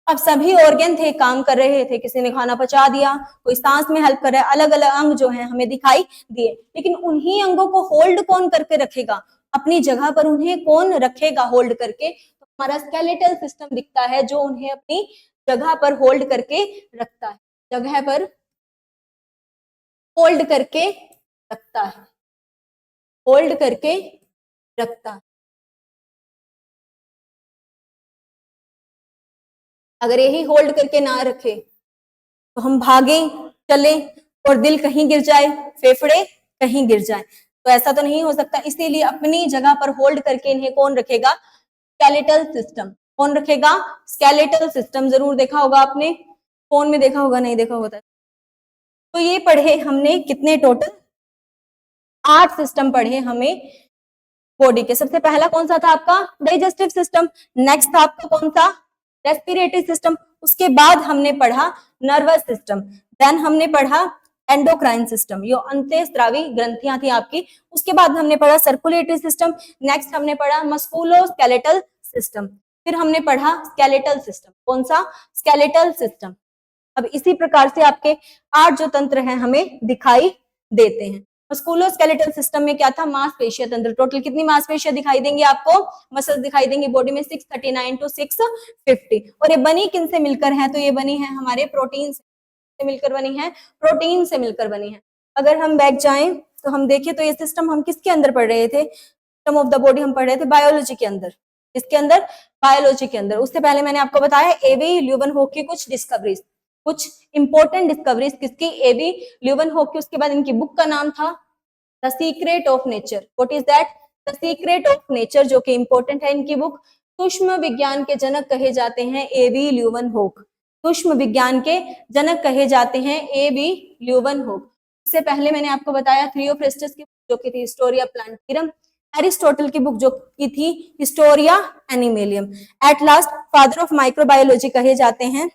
अब सभी ऑर्गन थे, काम कर रहे थे, किसी ने खाना पचा दिया, कोई सांस में हेल्प कर रहा है, अलग अलग अंग जो है हमें दिखाई दिए, लेकिन उन्हीं अंगों को होल्ड कौन करके रखेगा? अपनी जगह पर उन्हें कौन रखेगा होल्ड करके? तो हमारा स्केलेटल सिस्टम दिखता है जो उन्हें अपनी जगह पर होल्ड करके रखता है, जगह पर होल्ड करके रखता है, होल्ड करके रखता है। अगर यही होल्ड करके ना रखे तो हम भागे चले और दिल कहीं गिर जाए, फेफड़े कहीं गिर जाए, तो ऐसा तो नहीं हो सकता। इसीलिए अपनी जगह पर होल्ड करके इन्हें कौन रखेगा? Skeletal system. कौन रखेगा? Skeletal system. जरूर देखा होगा आपने, फोन में देखा होगा, नहीं देखा होगा। तो ये पढ़े हमने कितने? टोटल 8 सिस्टम पढ़े हमें बॉडी के। सबसे पहला कौन सा था आपका? Digestive system. नेक्स्ट था आपका कौन सा? Respiratory system. उसके बाद हमने पढ़ा नर्वस सिस्टम, देन हमने पढ़ा एंडोक्राइन सिस्टम, ये अंतःस्रावी ग्रंथियां थी आपकी। उसके बाद हमने पढ़ा सर्कुलेटरी सिस्टम, नेक्स्ट हमने पढ़ा मस्कुलोस्केलेटल सिस्टम, फिर हमने पढ़ा स्केलेटल सिस्टम। कौन सा? Skeletal system. अब इसी प्रकार से आपके 8 जो तंत्र हैं हमें दिखाई देते हैं। मस्कुलोस्केलेटल सिस्टम में क्या था, मांसपेशियां तंत्र। टोटल कितनी मांसपेशियां दिखाई देंगी आपको, मसल्स दिखाई देंगी बॉडी में 639 टू 650। और ये बनी किन से मिलकर है, तो ये बनी है हमारे प्रोटीन से मिलकर बनी है, प्रोटीन से मिलकर बनी है। अगर हम बैक जाएं तो हम देखें तो ये सिस्टम हम किसके अंदर पढ़ रहे थे, सिस्टम ऑफ द बॉडी हम पढ़ रहे थे बायोलॉजी के अंदर। इसके अंदर, बायोलॉजी के अंदर। उससे पहले मैंने आपको बताया एवी ल्यूवेनहोक की कुछ डिस्कवरीज, कुछ इंपॉर्टेंट डिस्कवरीज किसकी, एवी ल्यूवेनहोक की। उसके बाद इनकी बुक का नाम था the secret of nature. What is that, the secret of nature, जो कि इंपॉर्टेंट है इनकी बुक। सूक्ष्म विज्ञान के जनक कहे जाते हैं एवी ल्यूवेनहोक, सूक्ष्म विज्ञान के जनक कहे जाते हैं एवी ल्यूवेनहोक। इससे पहले मैंने आपको बताया थियोफ्रेस्टस की, जो की थी हिस्टोरिया प्लांटिरम। एरिस्टोटल की बुक जो की थी Historia Animalium. At last father of microbiology कहे जाते हैं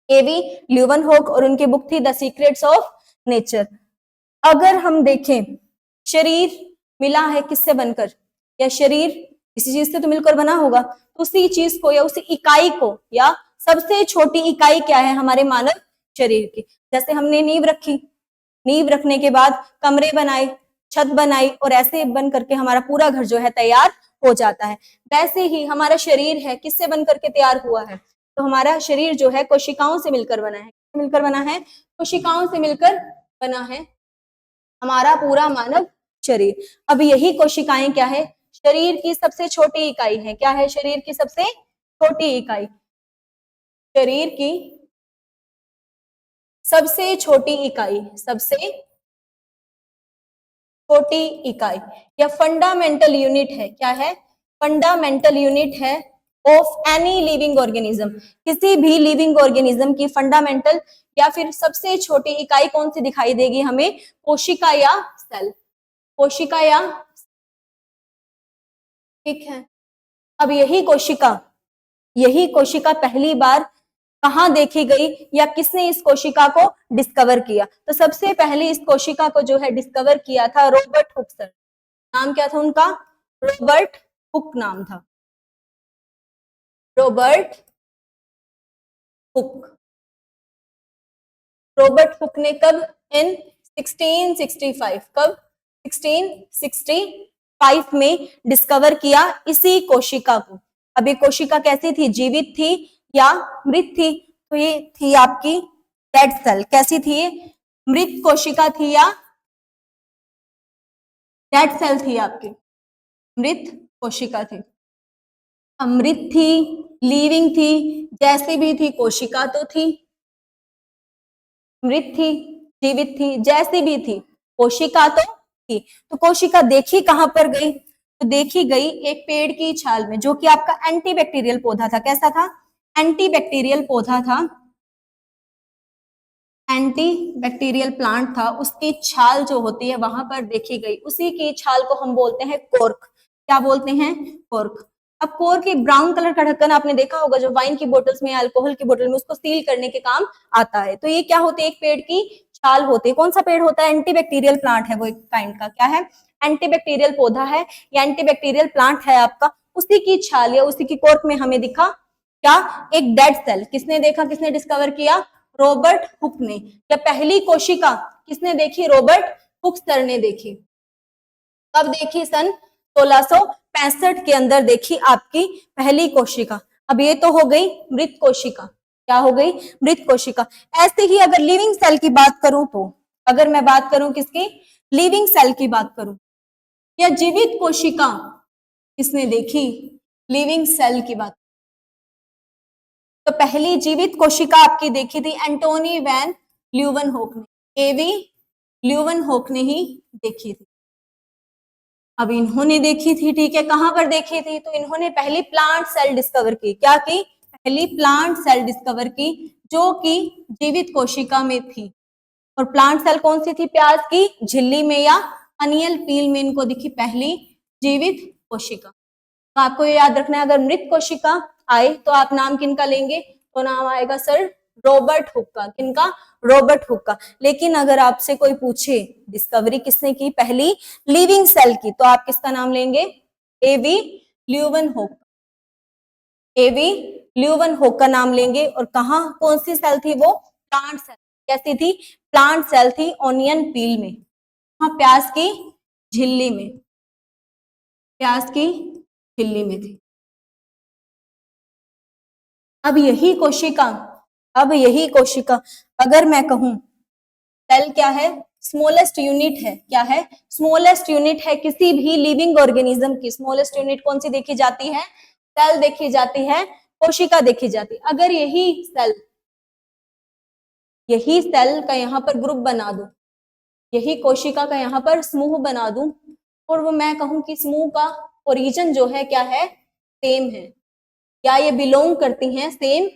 एवी ल्यूवेनहोक, और उनकी बुक थी द सीक्रेट्स ऑफ नेचर। अगर हम देखें शरीर मिला है किससे बनकर, या शरीर किसी चीज से तो मिलकर बना होगा, तो उसी चीज को या उसी इकाई को, या सबसे छोटी इकाई क्या है हमारे मानव शरीर की। जैसे हमने नींव रखी, नींव रखने के बाद कमरे बनाए, छत बनाई, और ऐसे बन करके हमारा पूरा घर जो है तैयार हो जाता है। वैसे ही हमारा शरीर है किससे बन करके तैयार हुआ है, तो हमारा शरीर जो है कोशिकाओं से मिलकर बना है। मिलकर बना है, कोशिकाओं से मिलकर बना है हमारा पूरा मानव शरीर। अब यही कोशिकाएं क्या है, शरीर की सबसे छोटी इकाई है। क्या है शरीर की सबसे छोटी इकाई, शरीर की सबसे छोटी इकाई, सबसे छोटी इकाई या फंडामेंटल यूनिट है। क्या है, फंडामेंटल यूनिट है ऑफ एनी लिविंग ऑर्गेनिज्म। किसी भी लिविंग ऑर्गेनिज्म की फंडामेंटल या फिर सबसे छोटी इकाई कौन सी दिखाई देगी हमें, कोशिका या सेल, कोशिका या, ठीक है। अब यही कोशिका पहली बार कहाँ देखी गई, या किसने इस कोशिका को डिस्कवर किया, तो सबसे पहले इस कोशिका को जो है डिस्कवर किया था रॉबर्ट हुक सर। नाम क्या था उनका, रॉबर्ट हुक नाम था, रॉबर्ट हुक। रॉबर्ट हुक ने कब, इन 1665, कब 1665 में डिस्कवर किया इसी कोशिका को। अब ये कोशिका कैसी थी, जीवित थी या मृत थी, तो ये थी आपकी डेड सेल। कैसी थी, मृत कोशिका थी या डेड सेल थी, आपकी मृत कोशिका थी। अमृत थी, लिविंग थी, जैसी भी थी कोशिका तो थी, मृत थी, जीवित थी, जैसी भी थी कोशिका तो थी। तो कोशिका देखी कहां पर गई, तो देखी गई एक पेड़ की छाल में, जो कि आपका एंटीबैक्टीरियल पौधा था। कैसा था, एंटीबैक्टीरियल पौधा था, एंटीबैक्टीरियल प्लांट था। उसकी छाल जो होती है वहां पर देखी गई, उसी की छाल को हम बोलते हैं कोर्क। क्या बोलते हैं, कोर्क। अब कोर्क एक ब्राउन कलर का ढक्कन आपने देखा होगा, जो वाइन की बोतल्स में, अल्कोहल की बोतल में, उसको सील करने के काम आता है। तो ये क्या होती है, एक पेड़ की छाल होती है। कौन सा पेड़ होता है, एंटीबैक्टीरियल प्लांट है वो, एक काइंड का क्या है, एंटीबैक्टीरियल पौधा है या एंटीबैक्टीरियल प्लांट है आपका। उसी की छाल या उसी की कोर्क में हमें दिखा क्या, एक डेड सेल। किसने देखा, किसने डिस्कवर किया, रॉबर्ट हुक ने। या पहली कोशिका किसने देखी, रॉबर्ट हुक सर ने देखी। कब देखी, सन 1665 के अंदर देखी आपकी पहली कोशिका। अब ये तो हो गई मृत कोशिका, क्या हो गई, मृत कोशिका। ऐसे ही अगर लिविंग सेल की बात करूं, तो अगर मैं बात करूं किसकी, लिविंग सेल की बात करूं, या जीवित कोशिका किसने देखी, लिविंग सेल की बात, तो पहली जीवित कोशिका आपकी देखी थी एंटोनी वैन ल्यूवेनहोक ने, एवी ल्यूवेनहोक ने ही देखी थी। अब इन्होंने देखी थी, ठीक है, कहां पर देखी थी, तो इन्होंने पहली प्लांट सेल डिस्कवर की। क्या की, पहली प्लांट सेल डिस्कवर की, जो कि जीवित कोशिका में थी। और प्लांट सेल कौन सी थी, प्याज की झिल्ली में या अनियल पील में इनको दिखी पहली जीवित कोशिका। तो आपको ये याद रखना है, अगर मृत कोशिका आए तो आप नाम किनका लेंगे, तो नाम आएगा सर रॉबर्ट हुक का। किनका, रॉबर्ट हुक का। लेकिन अगर आपसे कोई पूछे डिस्कवरी किसने की, पहली लिविंग सेल की, तो आप किसका नाम लेंगे, एवी ल्यूवेनहोक, एवी ल्यूवेनहोक का नाम लेंगे। और कहा, कौन सी सेल थी वो, प्लांट सेल। कैसी थी, प्लांट सेल थी, ऑनियन पील में। हाँ, प्याज की झिल्ली में, प्याज की झिल्ली में थी। अब यही कोशिका अगर मैं कहूं सेल क्या है, स्मॉलेस्ट यूनिट है, क्या है, स्मॉलेस्ट यूनिट है किसी भी लिविंग ऑर्गेनिज्म की। स्मॉलेस्ट यूनिट कौन सी देखी जाती है, सेल देखी जाती है, कोशिका देखी जाती है। अगर यही सेल का यहाँ पर ग्रुप बना दूं, यही कोशिका का यहाँ पर समूह बना दूं, और वो मैं कहूं कि समूह का ओरिजिन जो है क्या है, सेम है, या ये बिलोंग करती हैं सेम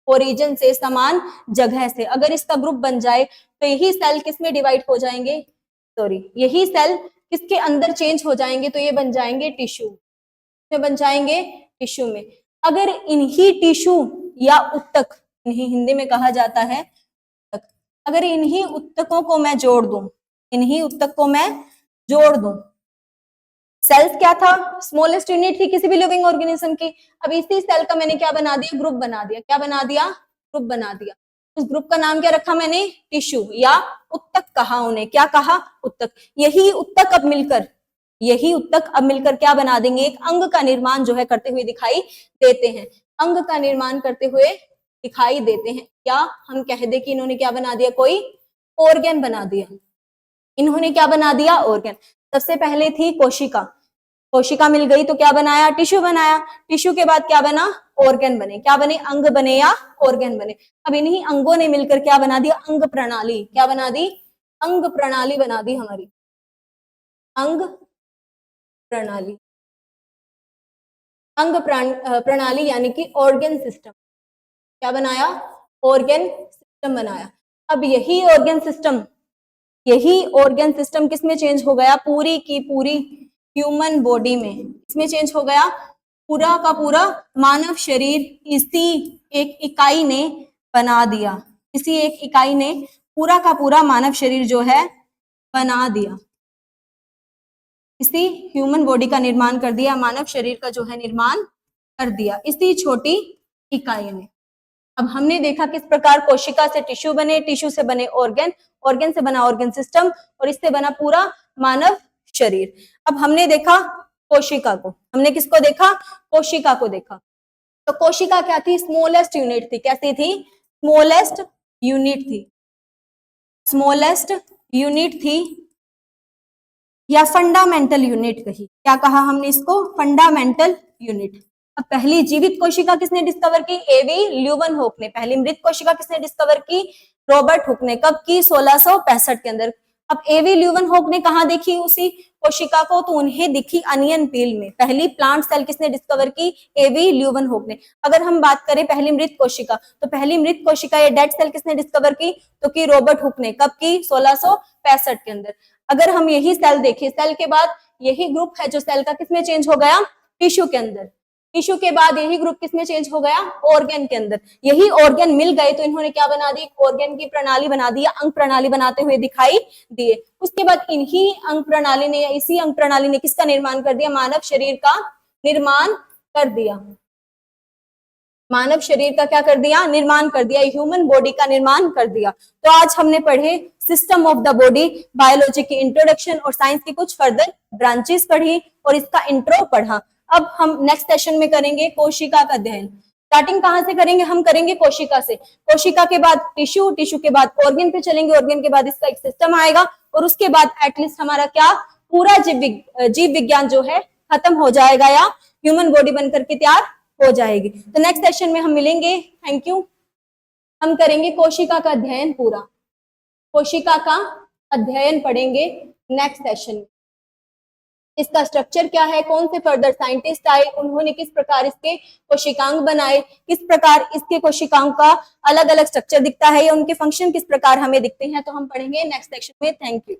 ओरिजिन से, समान जगह से। अगर इसका ग्रुप बन जाए तो यही सेल किस में डिवाइड हो जाएंगे, यही सेल किसके अंदर चेंज हो जाएंगे, तो ये बन जाएंगे टिश्यू में, बन जाएंगे टिश्यू में। अगर इन्हीं टिश्यू या उत्तक, इन्हीं हिंदी में कहा जाता है उत्तक, अगर इन्हीं उत्तकों को मैं जोड़ दूं, इन्हीं उत्तक को मैं जोड़ दूं, सेल्स क्या था, स्मॉलेस्ट यूनिट थी किसी भी लिविंग ऑर्गेनिज्म की। अब इसी सेल का मैंने क्या बना दिया, ग्रुप बना दिया। क्या बना दिया, ग्रुप बना दिया। उस ग्रुप का नाम क्या रखा मैंने, टिश्यू, या उत्तक कहा उन्हें, क्या कहा, उत्तक। यही उत्तक अब मिलकर क्या बना देंगे, एक अंग का निर्माण जो है करते हुए दिखाई देते हैं, अंग का निर्माण करते हुए दिखाई देते हैं। या हम कह दे कि इन्होंने क्या बना दिया, कोई ऑर्गन बना दिया। इन्होंने क्या बना दिया, ऑर्गन। सबसे पहले थी कोशिका, कोशिका मिल गई तो क्या बनाया, टिश्यू बनाया। टिश्यू के बाद क्या बना, ऑर्गन बने। क्या बने, अंग बने या ऑर्गन बने। अब इन्हीं अंगों ने मिलकर क्या बना दिया, अंग प्रणाली। क्या बना दी, अंग प्रणाली बना दी हमारी, अंग प्रणाली। अंग प्रणाली यानी कि ऑर्गन सिस्टम। क्या बनाया, ऑर्गन सिस्टम बनाया। अब यही ऑर्गन सिस्टम किस में चेंज हो गया, पूरी की पूरी ह्यूमन बॉडी में। इसमें चेंज हो गया, पूरा का पूरा मानव शरीर इसी एक इकाई ने बना दिया, इसी एक इकाई ने पूरा का पूरा मानव शरीर जो है बना दिया, इसी ह्यूमन बॉडी का निर्माण कर दिया, मानव शरीर का जो है निर्माण कर दिया इसी छोटी इकाई ने। अब हमने देखा किस प्रकार कोशिका से टिश्यू बने, टिश्यू से बने ऑर्गन, ऑर्गन से बना ऑर्गन सिस्टम, और इससे बना पूरा मानव शरीर। अब हमने देखा कोशिका को, हमने किसको देखा, कोशिका को देखा। तो कोशिका क्या थी, स्मॉलेस्ट यूनिट थी। कैसी थी, स्मॉलेस्ट यूनिट थी, स्मॉलेस्ट यूनिट थी, या फंडामेंटल यूनिट कही। क्या कहा हमने इसको, फंडामेंटल यूनिट। अब पहली जीवित कोशिका किसने डिस्कवर की, एवी ल्यूवेनहॉक ने। पहली मृत कोशिका किसने डिस्कवर की, रॉबर्ट हुक ने। कब की, 1665 के अंदर। अब एवी ल्यूवेनहॉक ने कहा देखी उसी कोशिका को, तो उन्हें दिखी अनियन पील में। पहली प्लांट सेल किसने डिस्कवर की, एवी ल्यूवेनहॉक ने। अगर हम बात करें पहली मृत कोशिका, तो पहली मृत कोशिका या डेड सेल किसने डिस्कवर की, तो की रॉबर्ट हुक ने। कब की, 1665 के अंदर। अगर हम यही सेल देखें, सेल के बाद यही ग्रुप है जो सेल का किसमें चेंज हो गया, टिश्यू के अंदर। टिश्यू के बाद यही ग्रुप किसमें चेंज हो गया, ऑर्गन के अंदर। यही ऑर्गन मिल गए तो इन्होंने क्या बना दी, ऑर्गन की प्रणाली बना दी, अंग प्रणाली बनाते हुए दिखाई दिए। उसके बाद इन्हीं अंग प्रणाली ने, या इसी अंग प्रणाली ने किसका निर्माण कर दिया, मानव शरीर का निर्माण कर दिया। मानव शरीर का क्या कर दिया, निर्माण कर दिया, ह्यूमन बॉडी का निर्माण कर दिया। तो आज हमने पढ़े system of the body, biology की इंट्रोडक्शन और साइंस की कुछ फर्दर ब्रांचेस पढ़ी और इसका इंट्रो पढ़ा। अब हम नेक्स्ट सेशन में करेंगे कोशिका का अध्ययन। स्टार्टिंग कहां से करेंगे, हम करेंगे कोशिका से। कोशिका के बाद टिश्यू, टिश्यू के बाद ऑर्गन पे चलेंगे, ऑर्गन के बाद इसका एक सिस्टम आएगा, और उसके बाद एटलीस्ट हमारा क्या, पूरा जीव विज्ञान जो है खत्म हो जाएगा, या ह्यूमन बॉडी बनकर के तैयार हो जाएगी। तो नेक्स्ट सेशन में हम मिलेंगे। Thank you. हम करेंगे कोशिका का अध्ययन पूरा, कोशिका का अध्ययन पढ़ेंगे नेक्स्ट सेशन में। इसका स्ट्रक्चर क्या है, कौन से फर्दर साइंटिस्ट आए, उन्होंने किस प्रकार इसके कोशिकांग बनाए, किस प्रकार इसके कोशिकांग का अलग अलग स्ट्रक्चर दिखता है, या उनके फंक्शन किस प्रकार हमें दिखते हैं, तो हम पढ़ेंगे नेक्स्ट सेक्शन में। Thank you.